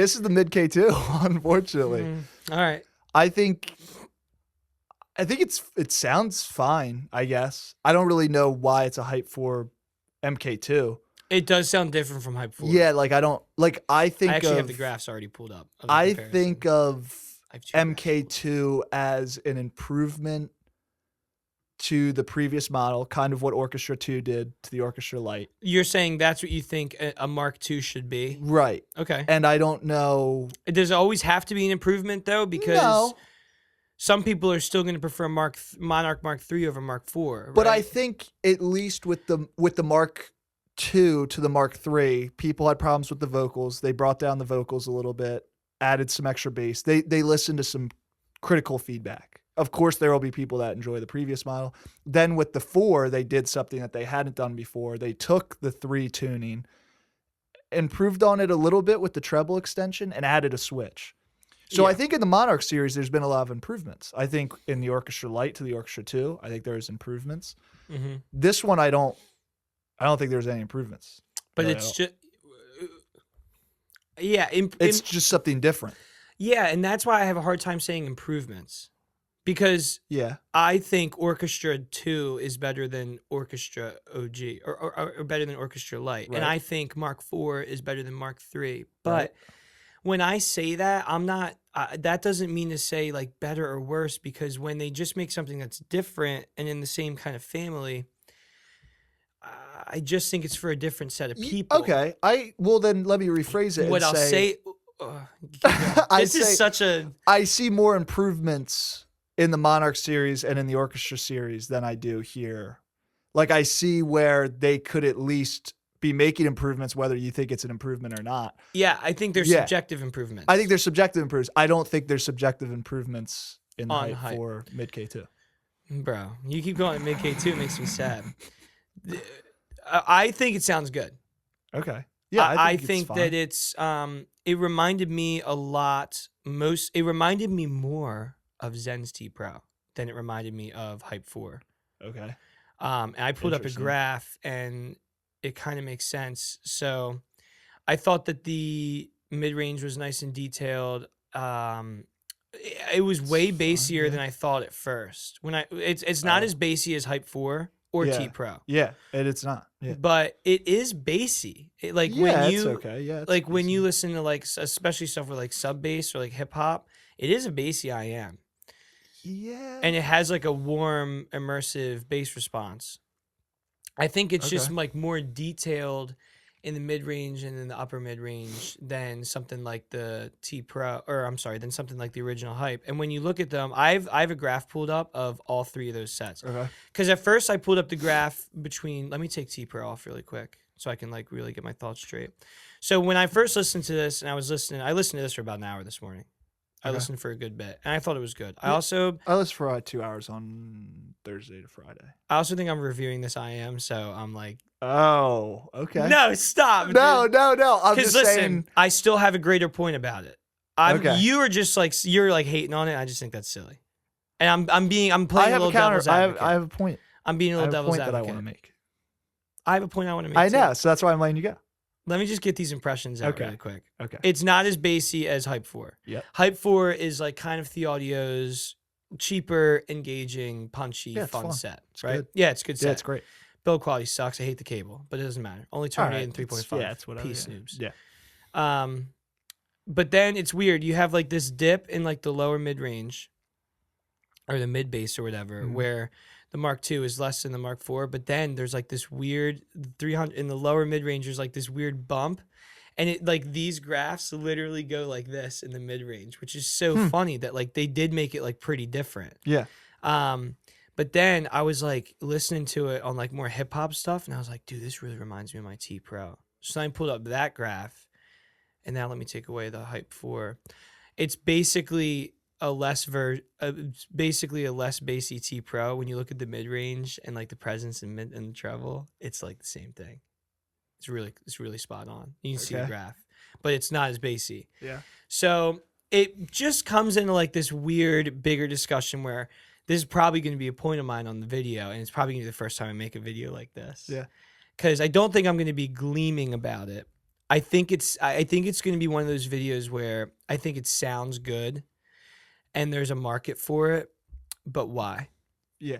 this is the mid K2, unfortunately. All right. I think it sounds fine, I guess. I don't really know why it's a hype for MK2. It does sound different from Hype 4. Yeah, like I think I actually of, have the graphs already pulled up. Of the I comparison. think of I have two graphs. MK2 as an improvement to the previous model, kind of what Orchestra 2 did to the Orchestra Lite. You're saying that's what you think a Mark II should be? Right. Okay. And I don't know. Does it always have to be an improvement, though? Because No. some people are still going to prefer Monarch Mark III over Mark IV. But right? I think at least with the Mark II to the Mark III, people had problems with the vocals. They brought down the vocals a little bit, added some extra bass. They listened to some critical feedback. Of course, there will be people that enjoy the previous model. Then with the 4, they did something that they hadn't done before. They took the 3 tuning, improved on it a little bit with the treble extension, and added a switch. So Yeah. I think in the Monarch series, there's been a lot of improvements. I think in the Orchestra Lite to the Orchestra 2, I think there's improvements. Mm-hmm. This one, I don't think there's any improvements. But Really, it's just, yeah, it's just something different. yeah, and that's why I have a hard time saying improvements, because Yeah. I think Orchestra 2 is better than Orchestra OG or better than Orchestra Lite, and Right. I think Mark IV is better than Mark III. But Right. when I say that, I'm not. That doesn't mean to say like better or worse, because when they just make something that's different and in the same kind of family, I just think it's for a different set of people. Okay. Well, then let me rephrase it. What and I'll say, I this is such a. I see more improvements in the Monarch series and in the Orchestra series than I do here. Like I see where they could at least be making improvements, whether you think it's an improvement or not. Yeah, I think there's Yeah. subjective improvements. I think there's subjective improvements. I don't think there's subjective improvements in the On hype hype. for mid K2. Bro, you keep going mid K2, it makes me sad. I think it sounds good. Okay. Yeah, I it's think fine. that it's it reminded me a lot. It reminded me more of Zen's T Pro than it reminded me of Hype 4. Okay. And I pulled up a Interesting. graph, and it kind of makes sense. So I thought that the mid range was nice and detailed. It was way It's fine, bassier yeah. than I thought at first. It's not Oh. as bassy as Hype 4 or Yeah. T Pro, Yeah, and it's not. Yeah. but it is bassy. Like Yeah, when it's you okay. Yeah. It's like when you decent. listen to like especially stuff with like sub bass or like hip hop, it is a bassy IEM, Yeah. and it has like a warm immersive bass response. I think it's just Okay. like more detailed in the mid range and in the upper mid range than something like the T Pro, or I'm sorry, than something like the original Hype. And when you look at them, I have a graph pulled up of all 3 of those sets. Okay. Because at first I pulled up the graph between. Let me take T Pro off really quick so I can like really get my thoughts straight. So when I first listened to this, and I listened to this for about an hour this morning. I Okay. listened for a good bit, and I thought it was good. I Yeah. also I listened for 2 hours on Thursday to Friday. think I'm reviewing this IEM, so I'm like, Oh, okay. no, stop. No. I'm Because just listen, saying. I still have a greater point about it. Okay. You are just like you're like hating on it. I just think that's silly, and I'm I playing a have little a counter. devil's advocate. I have a point. I'm being a I have little a devil's point that I advocate. want to make. I have a point I want to make. I too. know, so that's why I'm letting you go. Let me just get these impressions out Okay. really quick. Okay. It's not as bassy as Hype 4. Yep. Hype 4 is like kind of the audio's cheaper, engaging, punchy, Yeah, it's fun fun. set. It's Right? good. Yeah, it's a good set. Yeah, it's great. Build quality sucks. I hate the cable, but it doesn't matter. Only All terminated right. in 3.5. Yeah, it's whatever. Peace, yeah. noobs. Yeah. But then it's weird. You have like this dip in like the lower mid range or the mid bass or whatever, Mhm. where the Mark II is less than the Mark IV. But then there's like this weird 300 in the lower mid range. There's like this weird bump, and it like these graphs literally go like this in the mid range, which is so funny that like they did make it like pretty different. Yeah. But then I was like listening to it on like more hip hop stuff, and I was like, dude, this really reminds me of my T Pro. So I pulled up that graph, and now let me take away the Hype 4. It's basically basically a less bassy T Pro. When you look at the mid range and like the presence and mid and the treble, it's like the same thing. It's really spot on. You can see the Okay. graph, but it's not as bassy. Yeah. So it just comes into like this weird, bigger discussion where this is probably going to be a point of mine on the video, and it's probably going to be the first time I make a video like this. Yeah. Because I don't think I'm going to be gleaming about it. I think it's going to be one of those videos where I think it sounds good, and there's a market for it, but why? Yeah.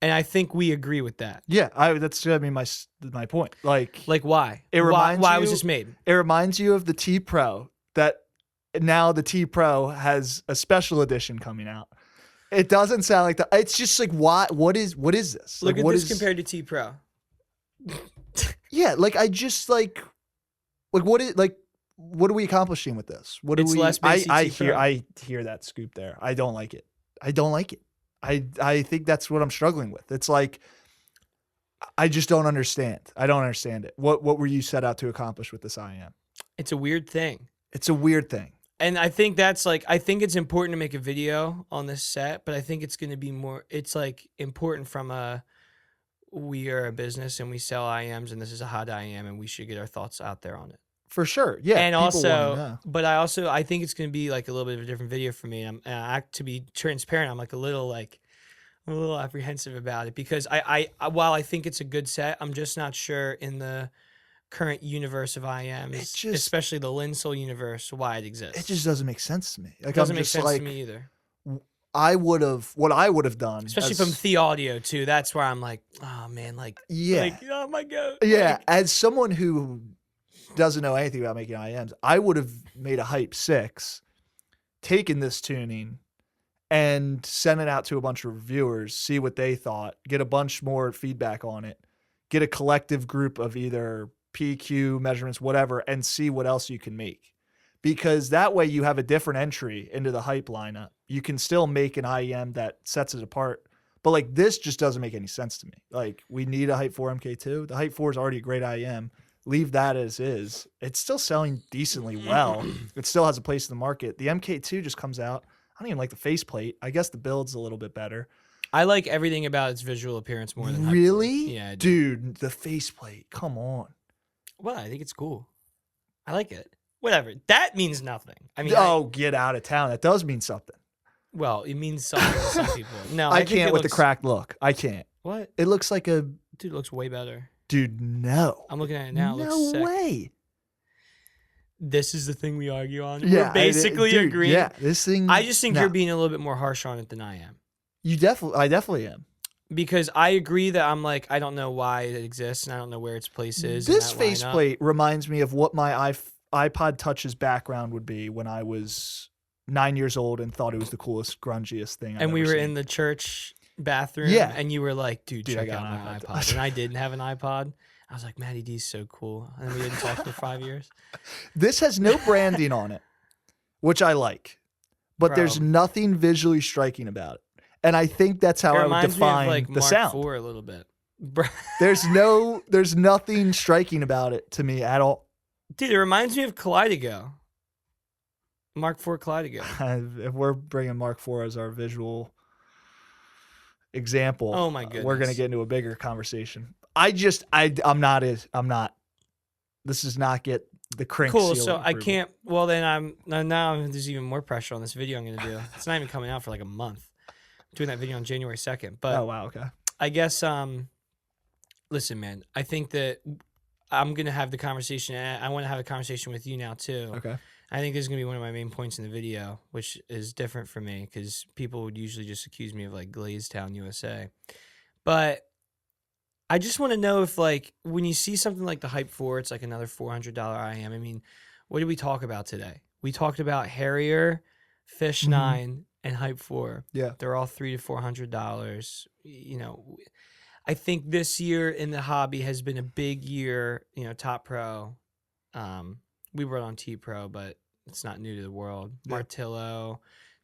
And I think we agree with that. Yeah. That's gonna be my point. Like why? It reminds why you, was this made? It reminds you of the T Pro, that now the T Pro has a special edition coming out. It doesn't sound like that. It's just like, what is this? Look like, at what this is, compared to T Pro. Yeah, like I just like what are we accomplishing with this? What do It's we less basic I T Pro. hear that scoop there. I don't like it. I think that's what I'm struggling with. It's like I just don't understand. I don't understand it. What were you set out to accomplish with this IEM? It's a weird thing. It's a weird thing. And I think that's like, I think it's important to make a video on this set, but I think it's going to be more, it's like important from we are a business and we sell IEMs and this is a hot IEM and we should get our thoughts out there on it. For sure. Yeah. And people wanna also, know. but I think it's going to be like a little bit of a different video for me. And to be transparent, I'm like a little apprehensive about it because while I think it's a good set, I'm just not sure in the current universe of IEMs, especially the Linsol universe, why it exists. It just doesn't make sense to me. Like, It doesn't make sense to me either. what I would have done, Especially from The Audio too. That's where I'm like, oh man, yeah, like, oh my god. yeah. As someone who doesn't know anything about making IEMs, I would have made a Hype 6, taken this tuning, and sent it out to a bunch of reviewers, see what they thought, get a bunch more feedback on it, get a collective group of either PQ measurements, whatever, and see what else you can make. Because that way you have a different entry into the Hype lineup. You can still make an IEM that sets it apart. But like this just doesn't make any sense to me. Like we need a Hype 4 MK2. The Hype 4 is already a great IEM. Leave that as is. It's still selling decently well. It still has a place in the market. The MK2 just comes out. I don't even like the faceplate. I guess the build's a little bit better. I like everything about its visual appearance more than Hype 4. Really? Yeah, I do. Dude, the faceplate. Come on. Well, I think it's cool. I like it. Whatever. That means nothing. I mean, Get out of town. That does mean something. well, it means something to some people. No, I think can't it with looks, the cracked look. I can't. What? It looks like a Dude, it looks way better. dude. No. I'm looking at it now. It looks No sick. way. This is the thing we argue on. Yeah, We're basically dude, agreeing. Yeah, this thing. I just think no. you're being a little bit more harsh on it than I am. I definitely am. Because I agree that I'm like, I don't know why it exists and I don't know where its place is. This in that lineup. faceplate reminds me of what my iPod Touch's background would be when I was 9 years old and thought it was the coolest, grungiest thing. And we were in the church bathroom. Yeah. And you were like, dude I check got out an my iPod. iPod. And I didn't have an iPod. I was like, Matty D's so cool. And then we didn't talk for 5 years. This has no branding on it, which I like, but there's Bro. nothing visually striking about it. And I think that's how It I would reminds me of define like the Mark sound. IV a little bit. Bro. There's nothing striking about it to me at all. Dude, it reminds me of Kaleido. Mark IV Kaleido. If we're bringing Mark IV as our visual example, Oh my we're gonna goodness. get into a bigger conversation. I'm not. This does not get the crank. Cool. seal So of I approval. can't. Well, then now there's even more pressure on this video I'm gonna do. It's not even coming out for like a month. I'm doing that video on January 2nd. But Oh wow. Okay. I guess listen, man. I think that I'm gonna have the conversation. I want to have a conversation with you now too. Okay. I think this is gonna be one of my main points in the video, which is different for me because people would usually just accuse me of like Glazed Town USA, but I just want to know if like when you see something like the Hype 4, it's like another $400 IEM. I mean, what did we talk about today? We talked about Harrier, Fish 9, and Hype 4. Yeah. They're all $300 to $400. You know, I think this year in the hobby has been a big year. You know, Top Pro. We wrote on T Pro, but it's not new to the world. Yeah. Martillo,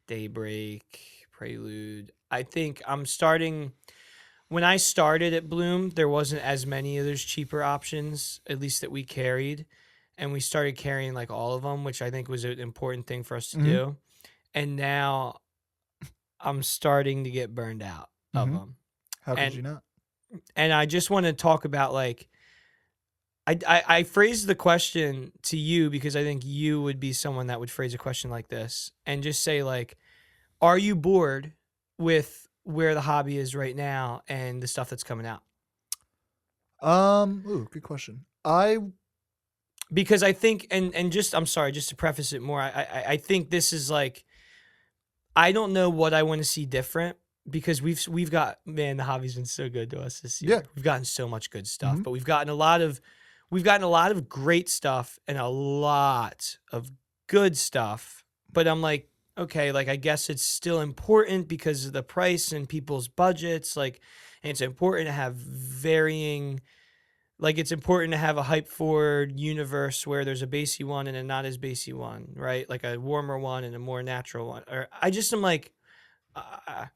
Daybreak, Prelude. I think I'm starting. When I started at Bloom, there wasn't as many of those cheaper options, at least that we carried. And we started carrying like all of them, which I think was an important thing for us to do. And now I'm starting to get burned out of Mhm. them. How could And you not? and I just want to talk about like I phrased the question to you because I think you would be someone that would phrase a question like this and just say like, are you bored with where the hobby is right now and the stuff that's coming out? Ooh, good question. I Because I think and just I'm sorry, just to preface it more, I think this is like I don't know what I want to see different because we've got man, the hobby's been so good to us this Yeah. year. We've gotten so much good stuff, Mhm. but we've gotten a lot of great stuff and a lot of good stuff. But I'm like, okay, like I guess it's still important because of the price and people's budgets. Like, and it's important to have varying. Like it's important to have a hype forward universe where there's a bassy one and a not as bassy one, right? Like a warmer one and a more natural one. Or I just am like, uh,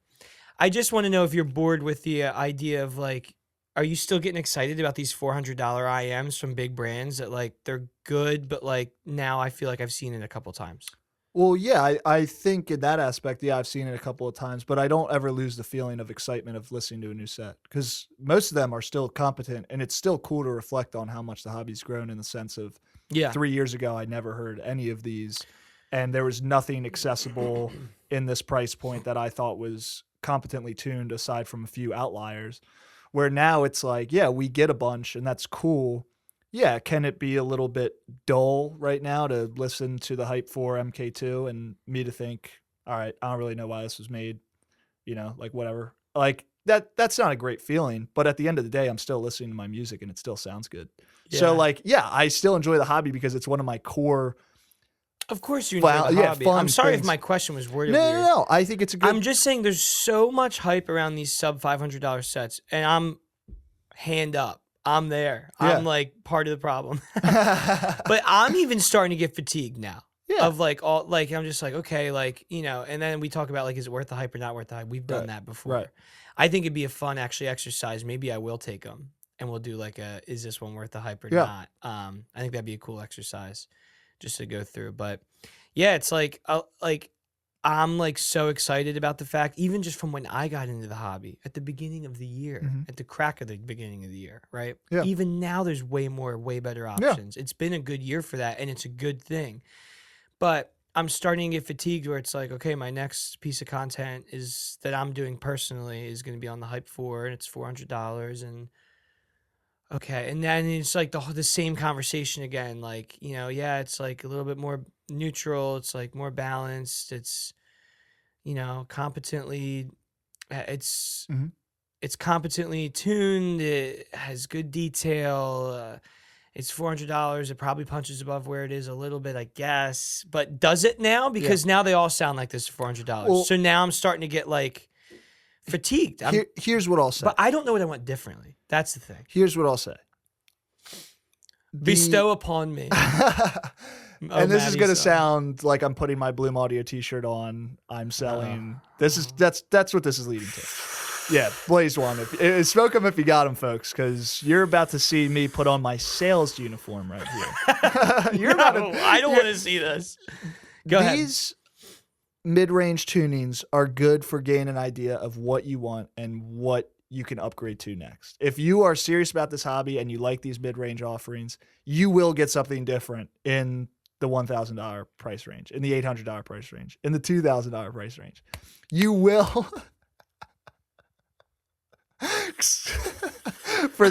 I just want to know if you're bored with the idea of like, are you still getting excited about these $400 IEMs from big brands that like they're good, but like now I feel like I've seen it a couple times. Well, yeah, I think in that aspect, yeah, I've seen it a couple of times, but I don't ever lose the feeling of excitement of listening to a new set because most of them are still competent, and it's still cool to reflect on how much the hobby's grown in the sense of Yeah. 3 years ago, I never heard any of these, and there was nothing accessible in this price point that I thought was competently tuned aside from a few outliers. Where now it's like, yeah, we get a bunch, and that's cool. Yeah, can it be a little bit dull right now to listen to the hype for MK2 and me to think, all right, I don't really know why this was made, like whatever. Like that's not a great feeling, but at the end of the day, I'm still listening to my music and it still sounds good. So Yeah. like, yeah, I still enjoy the hobby because it's one of my core Of course you enjoy the hobby. I'm fun sorry if things. my question was worded No, weird. no, no. I think it's a good. I'm just saying there's so much hype around these sub $500 sets, and I'm hand up. I'm there. Yeah. I'm like part of the problem. But I'm even starting to get fatigued now. Yeah. Of like all like I'm just like, okay, like, and then we talk about like is it worth the hype or not worth the hype? We've done Right, that before. right. I think it'd be a fun actually exercise. Maybe I will take them and we'll do like a is this one worth the hype or Yeah. not? I think that'd be a cool exercise just to go through. But yeah, it's like I'm like so excited about the fact, even just from when I got into the hobby at the beginning of the year, Mhm. at the crack of the beginning of the year, right? Yeah. Even now, there's way better options. It's been a good year for that, and it's a good thing. But I'm starting to get fatigued where it's like, okay, my next piece of content is that I'm doing personally is going to be on the hype for, and it's $400, and okay, and then it's like the same conversation again. Like, yeah, it's like a little bit more neutral. It's like more balanced. It's, competently, it's Mhm. it's competently tuned. It has good detail. It's $400. It probably punches above where it is a little bit, I guess. But does it now? Because now they all sound like this $400. Well, So now I'm starting to get like fatigued. here's what I'll say. But I don't know what I want differently. That's the thing. Here's what I'll say. Bestow upon me. And this is Maddie, gonna sorry. sound like I'm putting my Bloom Audio T-shirt on. I'm selling. That's what this is leading to. Yeah, blaze one. Smoke them if you got them, folks, because you're about to see me put on my sales uniform right here. You're about to. I don't want to see this. Go ahead. These mid-range tunings are good for gaining an idea of what you want and what you can upgrade to next. If you are serious about this hobby and you like these mid-range offerings, you will get something different in the $1,000 price range, in the $800 price range, in the $2,000 price range. You will for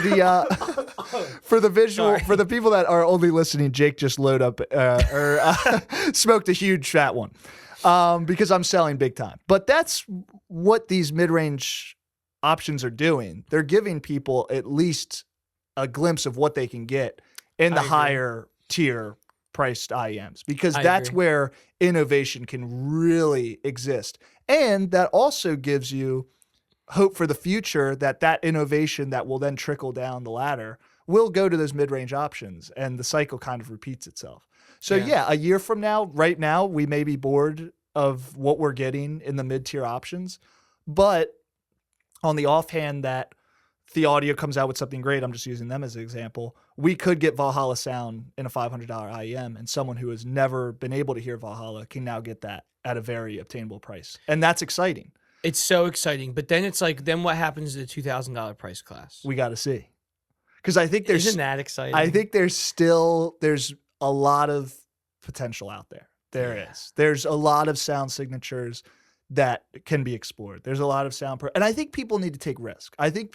the visual. Sorry. For the people that are only listening, Jake just load up smoked a huge fat one because I'm selling big time. But that's what these mid-range options are doing. They're giving people at least a glimpse of what they can get in the I agree. higher tier priced IEMs, because I that's agree. where innovation can really exist. And that also gives you hope for the future that innovation that will then trickle down the ladder will go to those mid-range options, and the cycle kind of repeats itself. So yeah, a year from now, right now, we may be bored of what we're getting in the mid-tier options, but on the offhand that the audio comes out with something great, I'm just using them as an example, we could get Valhalla sound in a $500 IEM, and someone who has never been able to hear Valhalla can now get that at a very obtainable price. And that's exciting. It's so exciting. But then it's like, then what happens to the $2,000 price class? We got to see. Because I think there's Isn't that exciting? I think there's a lot of potential out there. There is. There's a lot of sound signatures that can be explored. There's a lot of and I think people need to take risk. I think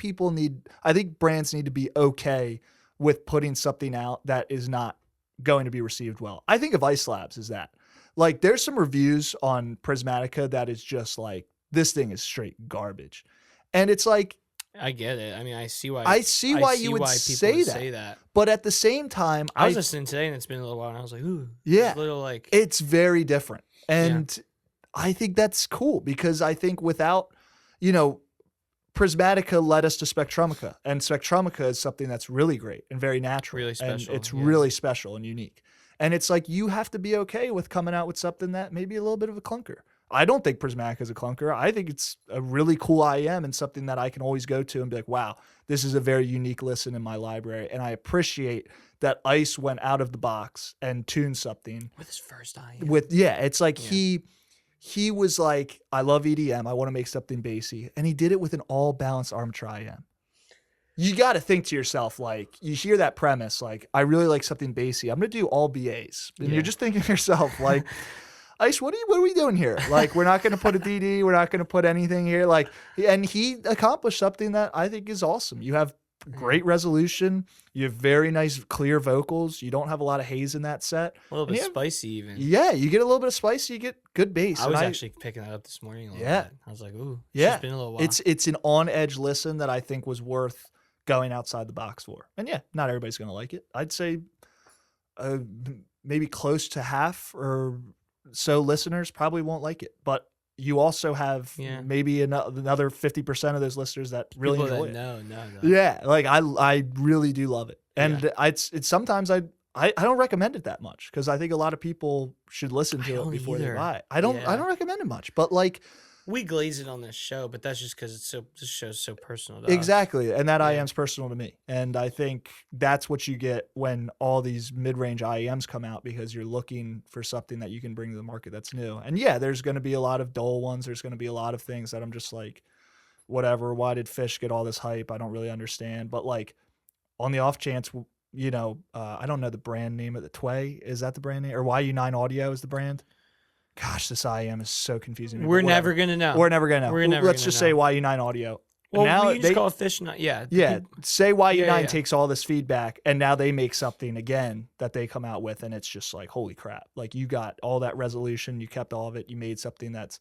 brands need to be okay with putting something out that is not going to be received well. I think of Ice Labs as that. Like, there's some reviews on Prismatica that is just like, this thing is straight garbage. And it's like, I get it. I mean, I see why you would say that. But at the same time, I was listening today, and it's been a little while, and I was like, ooh. Yeah. It's a little like... It's very different. And I think that's cool, because I think without, Prismatica led us to Spectromica, and Spectromica is something that's really great and very natural. Really special. And it's really special and unique. And it's like, you have to be okay with coming out with something that may be a little bit of a clunker. I don't think Prismatica is a clunker. I think it's a really cool IEM and something that I can always go to and be like, wow, this is a very unique listen in my library. And I appreciate that Ice went out of the box and tuned something. With his first IEM. It's like he was like, I love EDM. I want to make something bassy. And he did it with an all balanced armature IEM. You got to think to yourself, like, you hear that premise, like, I really like something bassy. I'm going to do all BAs. And you're just thinking to yourself, like, Ice, what are we doing here? Like, we're not going to put a DD. We're not going to put anything here. Like, and he accomplished something that I think is awesome. You have great resolution. You have very nice, clear vocals. You don't have a lot of haze in that set. A little bit spicy even. Yeah, you get a little bit of spicy. You get good bass. I was actually picking that up this morning a little bit. I was like, ooh, it's been a little while. It's an on-edge listen that I think was worth going outside the box for. And not everybody's going to like it. I'd say maybe close to half or so listeners probably won't like it. But you also have maybe another 50% of those listeners that really enjoy it. No. Yeah, like I really do love it. And it's sometimes I don't recommend it that much, because I think a lot of people should listen to it before they buy it. I don't recommend it much, but like, we glaze it on this show, but that's just because this show's so personal to us. Exactly. And that IEM's personal to me. And I think that's what you get when all these mid-range IEMs come out, because you're looking for something that you can bring to the market that's new. And there's going to be a lot of dull ones. There's going to be a lot of things that I'm just like, whatever, why did Fish get all this hype? I don't really understand. But like, on the off chance, I don't know the brand name of the Tway. Is that the brand name? Or YU9 Audio is the brand? Gosh, this IEM is so confusing. We're never going to know. We're never going to know. Let's just say YU9 Audio. Well, now you just call it Fish. Say YU9 takes all this feedback, and now they make something again that they come out with, and it's just like, holy crap. Like, you got all that resolution. You kept all of it. You made something that's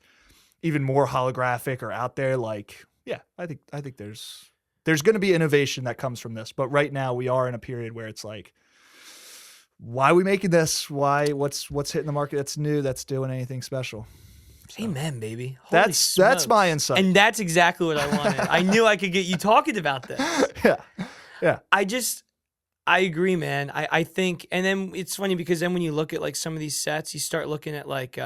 even more holographic or out there. Like, I think there's going to be innovation that comes from this. But right now we are in a period where it's like, why are we making this? What's hitting the market that's new, that's doing anything special? So, amen, baby. That's my insight. And that's exactly what I wanted. I knew I could get you talking about this. Yeah. I agree, man. I think, and then it's funny because then when you look at like some of these sets, you start looking at like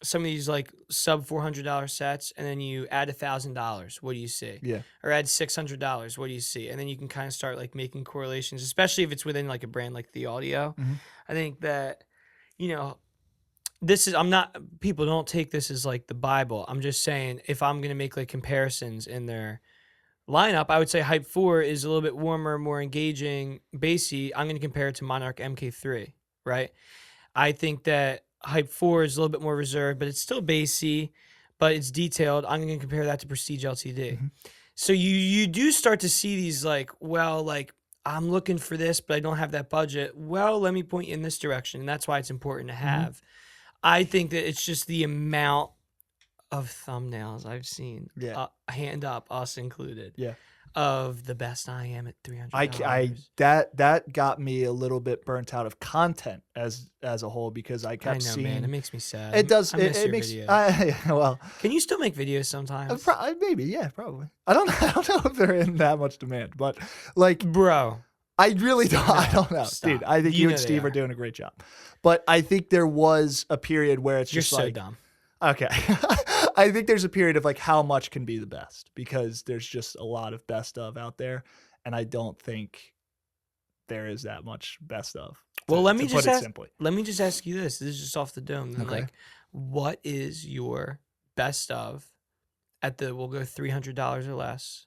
some of these like sub $400 sets, and then you add $1,000. What do you see? Yeah. Or add $600. What do you see? And then you can kind of start like making correlations, especially if it's within like a brand like The Audio. Mm-hmm. I think that, people don't take this as like the Bible. I'm just saying, if I'm going to make like comparisons in their lineup, I would say Hype 4 is a little bit warmer, more engaging, bassy. I'm going to compare it to Monarch MK3, right? I think that Hype 4 is a little bit more reserved, but it's still bassy, but it's detailed. I'm going to compare that to Prestige LTD. Mm-hmm. So you do start to see these like, I'm looking for this, but I don't have that budget. Well, let me point you in this direction. And that's why it's important to have. Mm-hmm. I think that it's just the amount of thumbnails I've seen, hand up, us included, of the best IEM at $300. That got me a little bit burnt out of content as a whole, because I kept seeing. Man, it makes me sad. It does. I miss it your makes. videos. Can you still make videos sometimes? Maybe, probably. I don't know if they're in that much demand, but like, bro, I really don't. I don't know, stop. dude. I think you and Steve are doing a great job, but I think there was a period where it's just You're so like, dumb. Okay. I think there's a period of like, how much can be the best, because there's just a lot of best of out there, and I don't think there is that much best of. Let me just ask you this. This is just off the dome. Then, like, what is your best of we'll go $300 or less.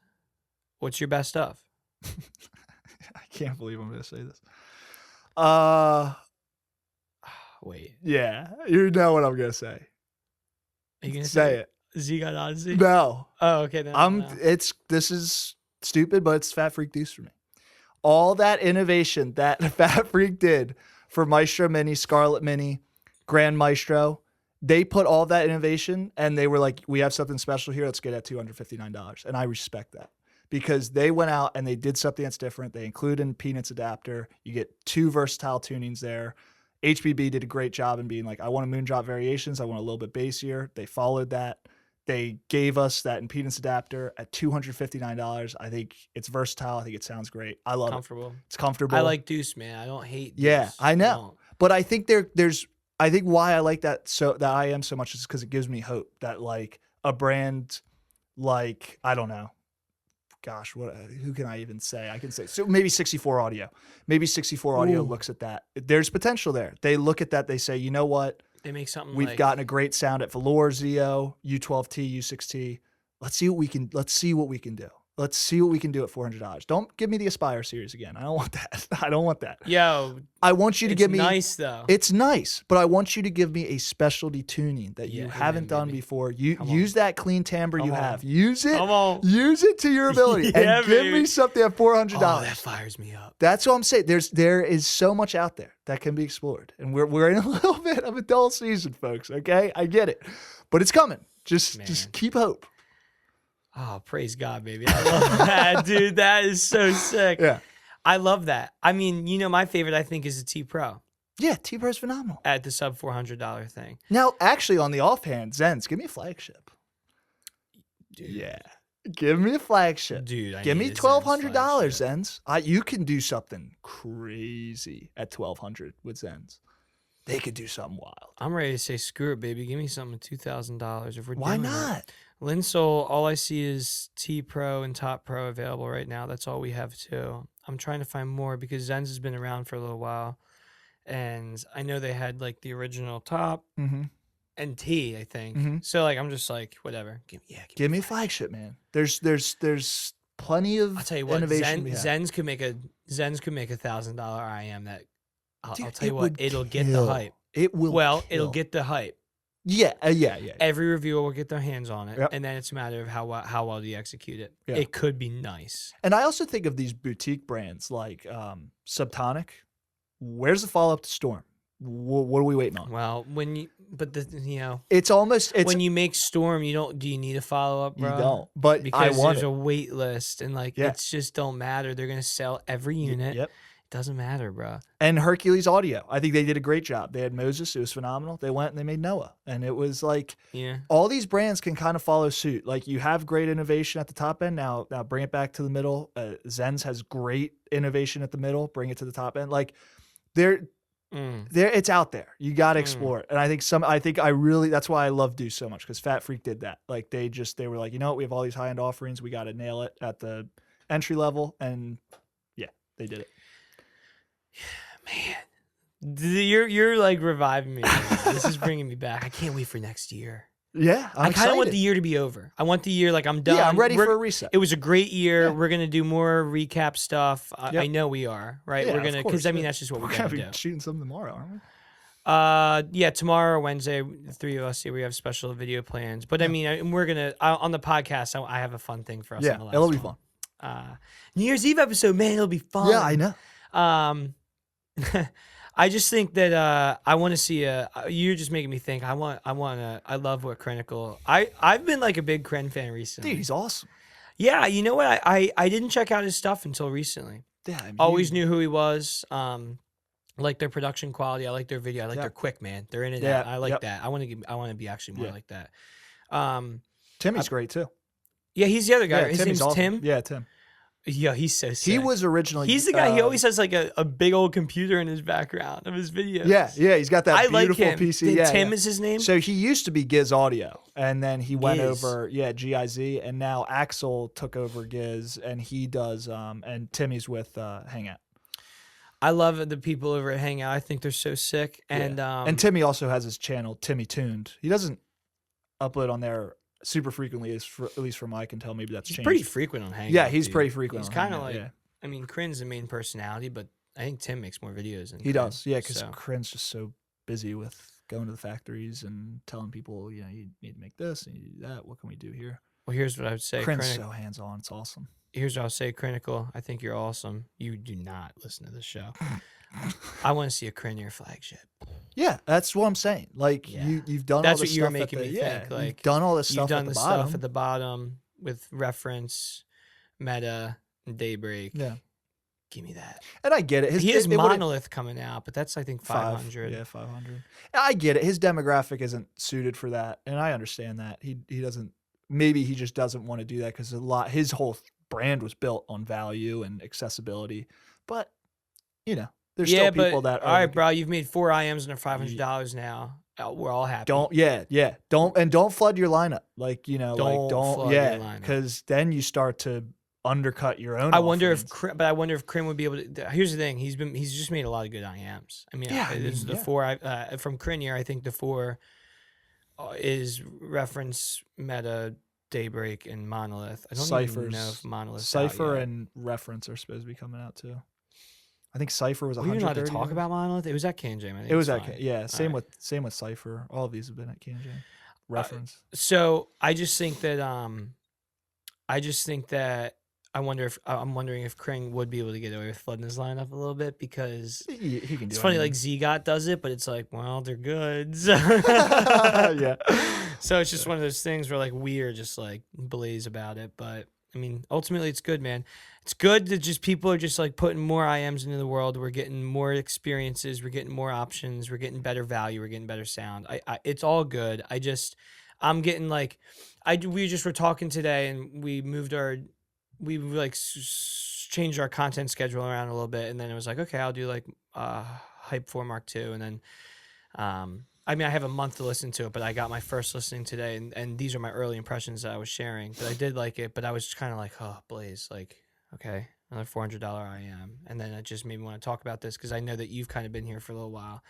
What's your best of? I can't believe I'm going to say this. Wait. Yeah, you know what I'm going to say. Are you going to say it? Z God Odyssey? No. Oh, okay. No. This is stupid, but it's Fat Freak Deuce for me. All that innovation that Fat Freak did for Maestro Mini, Scarlet Mini, Grand Maestro, they put all that innovation and they were like, we have something special here. Let's get it at $259. And I respect that because they went out and they did something that's different. They included Peanuts adapter. You get 2 versatile tunings there. HBB did a great job in being like, I want a Moondrop variations. I want a little bit bassier. They followed that. They gave us that impedance adapter at $259. I think it's versatile. I think it sounds great. I love it. It's comfortable. I like Deuce, man. I don't hate Deuce. Yeah, I know. But I think I think why I like that IEM so much is because it gives me hope that like a brand like, I don't know. Gosh, who can I even say? I can say, so maybe 64 Audio. Maybe 64 Audio looks at that. There's potential there. They look at that. They say, you know what? They make something We've gotten a great sound at Velour, Zeo, U12T, U6T. Let's see what we can do. Let's see what we can do at $400. Don't give me the Aspire series again. I don't want that. I don't want that. Yo, I want you to give me. It's nice though. It's nice, but I want you to give me a specialty tuning that you haven't done before. You use that clean timbre you have. Use it. Use it to your ability, and give me something at $400. Oh, that fires me up. That's what I'm saying. There is so much out there that can be explored, and we're in a little bit of a dull season, folks. Okay, I get it, but it's coming. Just keep hope. Oh, praise God, baby. I love that, dude. That is so sick. Yeah. I love that. I mean, my favorite, I think, is the T Pro. Yeah, T Pro is phenomenal. At the sub $400 thing. Now, actually, on the offhand, Zens, give me a flagship. Dude. Yeah. Give me a flagship. Dude, give me $1,200, Zens. You can do something crazy at $1,200 with Zens. They could do something wild. I'm ready to say, screw it, baby. Give me something at $2,000 if we're Why doing not? It. Linsole, all I see is T Pro and Top Pro available right now. That's all we have too. I'm trying to find more because Zens has been around for a little while. And I know they had like the original Top and T, I think. So like I'm just like, whatever. Give me a flagship, man. There's plenty of I'll tell you what, innovation. Zens could make $1,000 IEM that I'll tell you what, it'll get the hype. It will. Well, it'll get the hype. Yeah. Every reviewer will get their hands on it, and then it's a matter of how well do you execute it. Yeah. It could be nice. And I also think of these boutique brands like Subtonic. Where's the follow up to Storm? What are we waiting on? Well, it's almost when you make Storm, do you need a follow up, bro? You don't, but because there's a wait list, and it's just don't matter. They're gonna sell every unit. Yep. Doesn't matter, bro. And Hercules Audio. I think they did a great job. They had Moses. It was phenomenal. They went and they made Noah. And it was like, all these brands can kind of follow suit. Like you have great innovation at the top end. Now bring it back to the middle. Zens has great innovation at the middle. Bring it to the top end. Like it's out there. You got to explore it. And I think that's why I love Deuce so much because Fat Freak did that. Like they were like, you know what? We have all these high end offerings. We got to nail it at the entry level. And yeah, they did it. Man, you're like reviving me. This is bringing me back. I can't wait for next year. Yeah, I kind of want the year to be over. I want the year like I'm done. Yeah, I'm ready for a reset. It was a great year. Yeah. We're gonna do more recap stuff. I know we are, right? Yeah, we're gonna because that's just what we're gonna do. Shooting something tomorrow, aren't we? Yeah, tomorrow or Wednesday, the three of us here, we have special video plans. But I mean, we're gonna on the podcast. I have a fun thing for us. Yeah, it'll be fun. New Year's Eve episode, man, it'll be fun. Yeah, I know. I just think that I want to see you're just making me think. I love what Critical. I've been like a big Kren fan recently. Dude, he's awesome. Yeah, you know what? I didn't check out his stuff until recently. Yeah, I mean, always knew who he was. Like their production quality. I like their video. I like their quick, man. They're in it. Yeah, I like that. I want to be actually more like that. Timmy's great too. Yeah, he's the other guy. His name's awesome. Tim. Yeah, Tim. Yeah, he's so sick. He was originally... He's the guy, he always has like a big old computer in his background of his videos. Yeah, he's got that beautiful like him. PC. Tim is his name? So he used to be Giz Audio, and then he went over, GIZ, and now Axel took over Giz, and he does, and Timmy's with Hangout. I love the people over at Hangout. I think they're so sick. And Timmy also has his channel, Timmy Tuned. He doesn't upload on there super frequently, at least from what I can tell. Maybe that's He's changed. pretty frequent on Hangout. Yeah, he's dude. pretty frequent. He's on kind of Hangout, like, yeah. I mean, Crin's the main personality, but I think Tim makes more videos than He Crin, does, yeah, because so. Crin's just so busy with going to the factories and telling people, you know, you need to make this and you do that. What can we do here? Well, here's what I would say. Crin's so hands on. It's awesome. Here's what I'll say, Critical. I think you're awesome. You do not listen to this show. I want to see a Crin your flagship. Yeah, that's what I'm saying. Like Yeah. you've done. That's all this what you were stuff making me think. you've Like done all this you've stuff. done at the the stuff bottom. at the bottom with reference, meta, and Daybreak. Yeah, Give me that. and I get it. He has it wouldn't- Monolith coming out, but that's I think 500. Yeah, 500. I get it. His demographic isn't suited for that, and I understand that. He doesn't. Maybe he just doesn't want to do that because his whole brand was built on value and accessibility. But you know, there's still people that. All right, bro. You've made 4 IEMs and they're $500 now. We're all happy. Don't flood your lineup. Like you know, Don't flood your lineup. because then you start to undercut your own. I wonder if, offerings. but I wonder if Crin would be able to. Here's the thing: he's just made a lot of good IEMs. I mean, the 4 from Crin here. I think the 4 is reference, meta, Daybreak, and Monolith. I don't even know if Monolith's Cypher out yet. and Reference are supposed to be coming out too. I think Cypher was Were you even allowed to 130. talk about Monolith? It was at KJ. I think It was it's at fine. yeah. Same All right. with Cypher. All of these have been at KJ. Reference. So I just think that I'm wondering if Kring would be able to get away with flooding his lineup a little bit because He can do it's funny like anything. Zgot does it, but it's like, well, they're good. Yeah. So it's just one of those things where like we are just like blaze about it, but I mean, ultimately it's good, man. It's good that just people are just like putting more IMs into the world. We're getting more experiences. We're getting more options. We're getting better value. We're getting better sound. It's all good. I'm getting like, we just were talking today and we changed our content schedule around a little bit. And then it was like, okay, I'll do like Hype 4 Mark II. And then, I mean, I have a month to listen to it, but I got my first listening today, and these are my early impressions that I was sharing. But I did like it, but I was kind of like, oh, Blaze, like, okay, another $400 IM. And then it just made me want to talk about this because I know that you've kind of been here for a little while.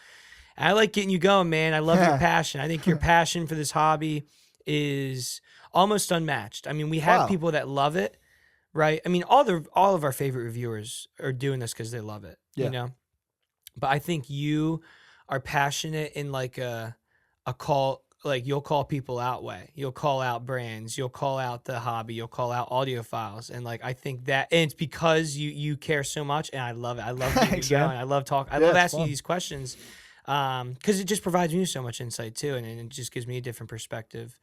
And I like getting you going, man. I love your passion. I think your passion for this hobby is almost unmatched. I mean, we have people that love it, right? I mean, all of our favorite reviewers are doing this because they love it, you know? But I think you are passionate in like a call, like you'll call people out way. You'll call out brands. You'll call out the hobby. You'll call out audiophiles. And like, I think that, and it's because you care so much and I love it. I love getting you going. I love talking. I love asking you these questions because it just provides me so much insight too. And it just gives me a different perspective.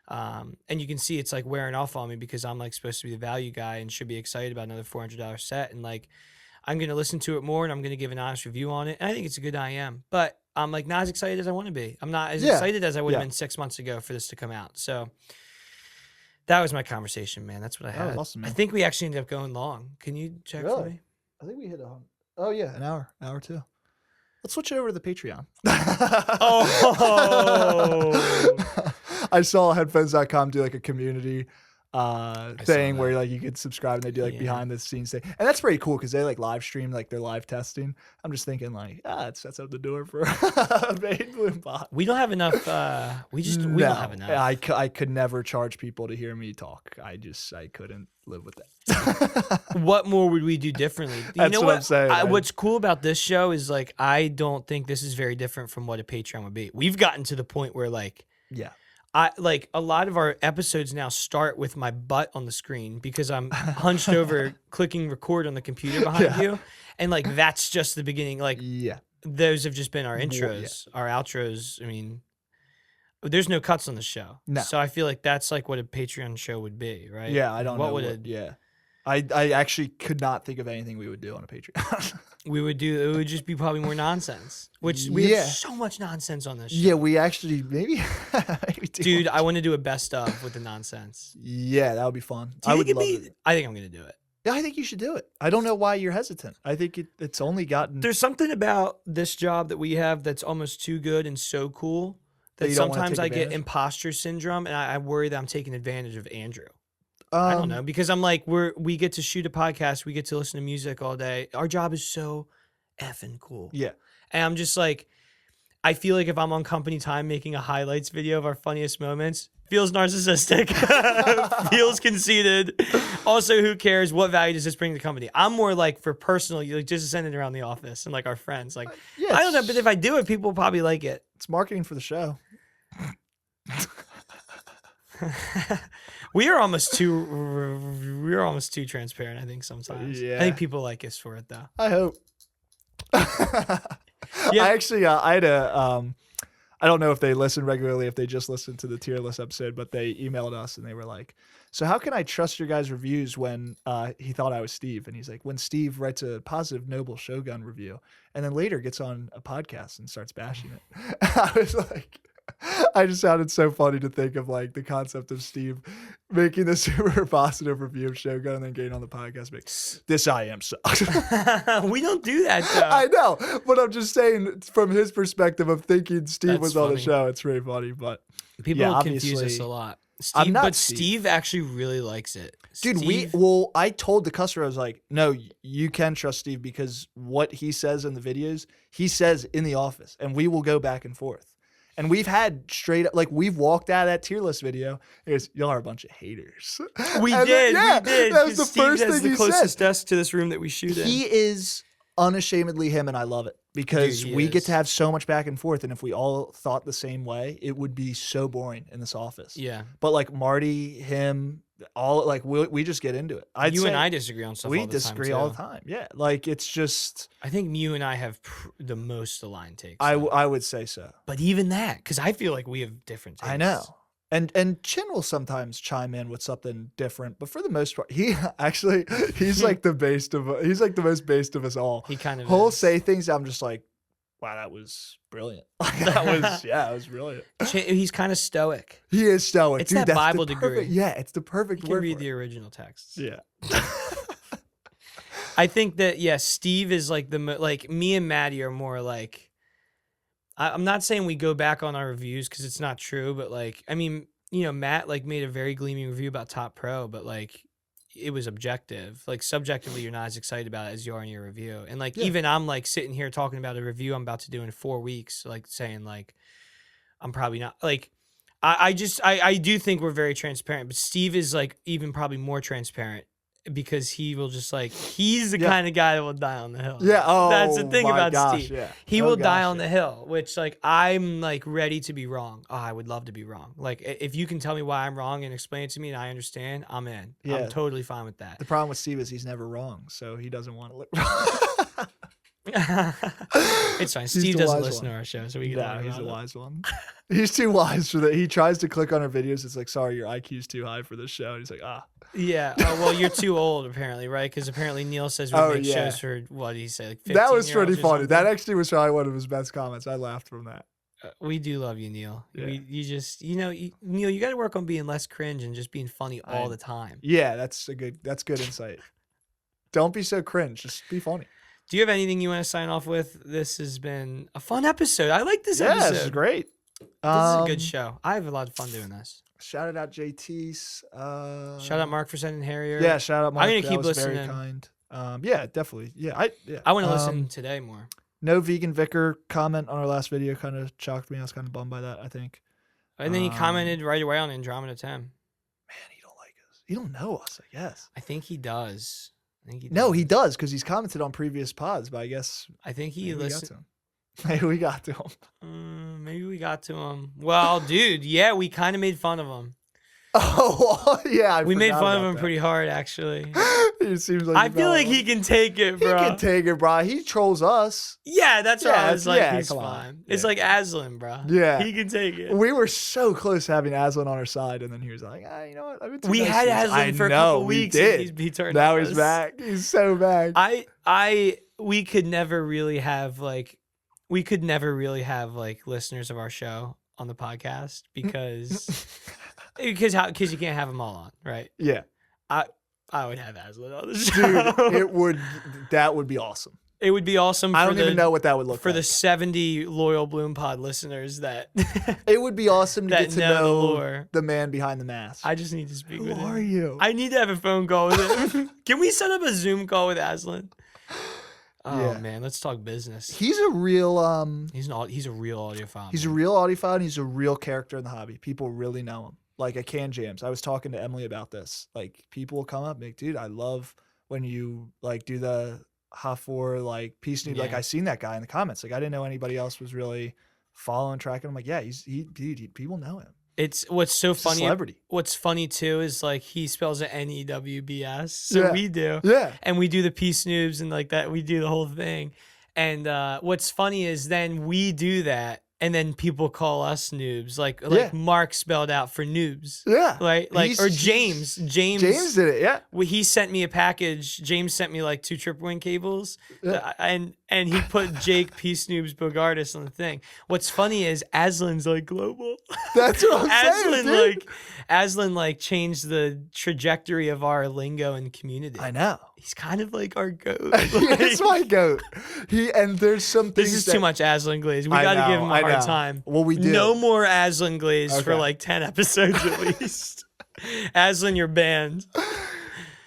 And you can see it's like wearing off on me because I'm like supposed to be the value guy and should be excited about another $400 set. And like, I'm going to listen to it more and I'm going to give an honest review on it. And I think it's a good IM, but I'm like not as excited as I want to be. I'm not as excited as I would have been 6 months ago for this to come out. So that was my conversation, man. That's what I had. That was awesome, man. I think we actually ended up going long. Can you check for me? I think we hit an hour too. Let's switch it over to the Patreon. I saw headphones.com do like a community thing where like you could subscribe and they do like behind the scenes thing, and that's pretty cool because they like live stream like their live testing. I'm just thinking like it sets up the door for a main bloom bot. We don't have enough. We don't have enough. I could never charge people to hear me talk. I couldn't live with that. What more would we do differently? That's know what I'm saying. What's cool about this show is like I don't think this is very different from what a Patreon would be. We've gotten to the point where like I like a lot of our episodes now start with my butt on the screen because I'm hunched over clicking record on the computer behind you. And like, that's just the beginning. Like those have just been our intros, our outros. I mean, there's no cuts on the show. No. So I feel like that's like what a Patreon show would be, right? Yeah. I don't know. I actually could not think of anything we would do on a Patreon. It would just be probably more nonsense, which we have so much nonsense on this show. Yeah, we actually maybe do. Dude, I want to do a best of with the nonsense. Yeah, that would be fun. I think I'm going to do it. Yeah, I think you should do it. I don't know why you're hesitant. I think it's only gotten... There's something about this job that we have that's almost too good and so cool that sometimes I get imposter syndrome and I worry that I'm taking advantage of Andrew. I don't know, because I'm like, we get to shoot a podcast, we get to listen to music all day. Our job is so effing cool. Yeah. And I'm just like, I feel like if I'm on company time making a highlights video of our funniest moments, Feels narcissistic. Feels conceited. Also, who cares? What value does this bring to the company? I'm more like for personal, like just to send it around the office and like our friends. Like, Yeah, I don't know, but if I do it, people will probably like it. it's marketing for the show. We are almost too transparent, I think, sometimes. Yeah. I think people like us for it, though. I hope. Yeah. I actually, I had a, I don't know if they listen regularly, if they just listened to the tier list episode, but they emailed us and they were like, so how can I trust your guys' reviews when he thought I was Steve? And he's like, when Steve writes a positive Noble Shogun review and then later gets on a podcast and starts bashing it. I was like, I just found it so funny to think of like the concept of Steve making the super positive review of Shogun and then getting on the podcast like, this IEM sucks. We don't do that, though. I know, but I'm just saying from his perspective of thinking Steve That's was on the funny. show, it's really funny. But People yeah, confuse us obviously- a lot. I'm not but Steve. Steve actually really likes it. dude, Steve, I told the customer, I was like, no, you can trust Steve because what he says in the videos, he says in the office, and we will go back and forth. And we've had straight up, like, we've walked out of that tier list video. He goes, y'all are a bunch of haters. we And did. then, We did. That was 'cause the Steve first has thing the he closest said. desk to this room that we shoot in. He is unashamedly him, and I love it because Dude, he we get is. to have so much back and forth. And if we all thought the same way, it would be so boring in this office. Yeah. But like Marty, him, all like we just get into it. I'd You say and I disagree on stuff we all the disagree time, all too. the time. Yeah, like it's just I think you and I have the most aligned takes. I though. would say so. But even that, because I feel like we have different takes. I know. And Chin will sometimes chime in with something different, but for the most part, he's like the most based of us all. He kind of He'll is. say things I'm just like, wow, that was brilliant. It was brilliant. He's kind of stoic. He is stoic. It's Dude, that that's the Bible perfect- degree. Yeah, it's the perfect You word can read for the it. original texts. Yeah. I think that Steve is like like me and Maddie are more like. I'm not saying we go back on our reviews because it's not true, but like I mean, Matt like made a very gleaming review about Top Pro, but like it was objective. Like subjectively, you're not as excited about it as you are in your review. And like even I'm like sitting here talking about a review I'm about to do in 4 weeks, like saying like I'm probably not like. I do think we're very transparent, but Steve is like even probably more transparent because he will just like he's the kind of guy that will die on the hill. Yeah. Oh, that's the thing my about gosh, Steve. Yeah. He Oh, will die gosh, on the hill, which like I'm like ready to be wrong. Oh, I would love to be wrong. Like if you can tell me why I'm wrong and explain it to me and I understand, I'm in. Yeah. I'm totally fine with that. The problem with Steve is he's never wrong, so he doesn't want to look wrong. It's fine. He's Steve the doesn't wise listen one. to our show, so we can No, talk he's about the it. wise one. He's too wise for that. He tries to click on our videos. It's like, sorry, your IQ's too high for this show. And he's like, ah. Yeah. Oh, well, you're too old, apparently, right? Because apparently Neil says we make shows for, what did he say, like 15 That was pretty year olds or funny. That something? actually was probably one of his best comments. I laughed from that. We do love you, Neil. Yeah. You just, Neil, you got to work on being less cringe and just being funny all the time. Yeah, that's good insight. Don't be so cringe. Just be funny. Do you have anything you want to sign off with? This has been a fun episode. I like this Yeah, episode. this is great. This is a good show. I have a lot of fun doing this. Shout out JT's. Shout out Mark for sending Harrier. Yeah, shout out Mark. I'm gonna That keep was listening. Very kind. Yeah, definitely. Yeah, I want to listen today more. No vegan vicar comment on our last video kind of shocked me. I was kind of bummed by that, I think. And then he commented right away on Andromeda 10. Man, he don't like us. He don't know us, I guess. I think he does. No, he does because he's commented on previous pods, but I guess I think he maybe we got listened. to him. Maybe we got to him. Maybe we got to him. Well, dude, yeah, we kind of made fun of him. Oh, yeah. We made forgot fun of about him that. pretty hard, actually. It seems like I feel like he can take it, He bro. can take it, bro. He trolls us. Yeah, that's what I Yeah, was like. yeah, He's come on. fine. It's Yeah. like Aslan, bro. Yeah. He can take it. We were so close to having Aslan on our side, and then he was like, you know what? I've been too We nice had to this." Aslan I for a know, couple we weeks. did. And he turned Now on he's us. back. He's so back. We could never really have like listeners of our show on the podcast because you can't have them all on, right? Yeah. I would have Aslan on the show. Dude, that would be awesome. It would be awesome. I for don't even know what that would look for like. the 70 loyal Bloom Pod listeners that It would be awesome to that get to know the know lore. the man behind the mask. I just need to speak Who with him. are you? I need to have a phone call with him. Can we set up a Zoom call with Aslan? Oh Yeah. man, let's talk business. He's a real He's a real audiophile. he's a man. real audiophile, and he's a real character in the hobby. People really know him. like at Can Jams. I was talking to Emily about this. Like people will come up and be like, dude, I love when you like do the Hafor like peace nude. Like Yeah. I seen that guy in the comments. Like I didn't know anybody else was really following, tracking him. Like, yeah, people know him. It's what's so He's a funny. celebrity. What's funny too is like he spells it NEWBS. So we do. Yeah. And we do the peace noobs and like that. We do the whole thing. And what's funny is then we do that. And then people call us noobs, like Mark spelled out for noobs. Yeah. Like or James. James did it, yeah. He sent me a package. James sent me like 2 trip wing cables. Yeah. And he put Jake Peace Noobs Bogardus on the thing. What's funny is Aslan's like global. That's what I'm saying, dude. Aslan like changed the trajectory of our lingo and community. I know. He's kind of like our goat. He is my goat. And there's some things. This is too much Aslan Glaze. We got to give him a hard time. Well, we do. No more Aslan Glaze for Okay. like 10 episodes at least. Aslan, you're banned.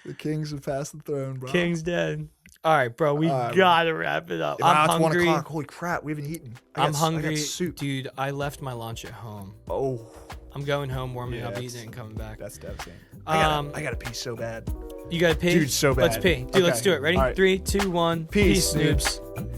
The Kings have passed the throne, bro. King's dead. All right, bro. We gotta wrap it up. I'm It's hungry. 1 o'clock. Holy crap, we haven't eaten. I'm hungry, I got soup. dude. I left my lunch at home. Oh, I'm going home, warming Yeah, up, that's- eating it, and coming back. that's devastating. Um, I gotta pee so bad. You gotta pee? Dude, so bad. Let's pee. Dude, let's Okay. do it. Ready? All right. 3, 2, 1. Peace, Peace noobs.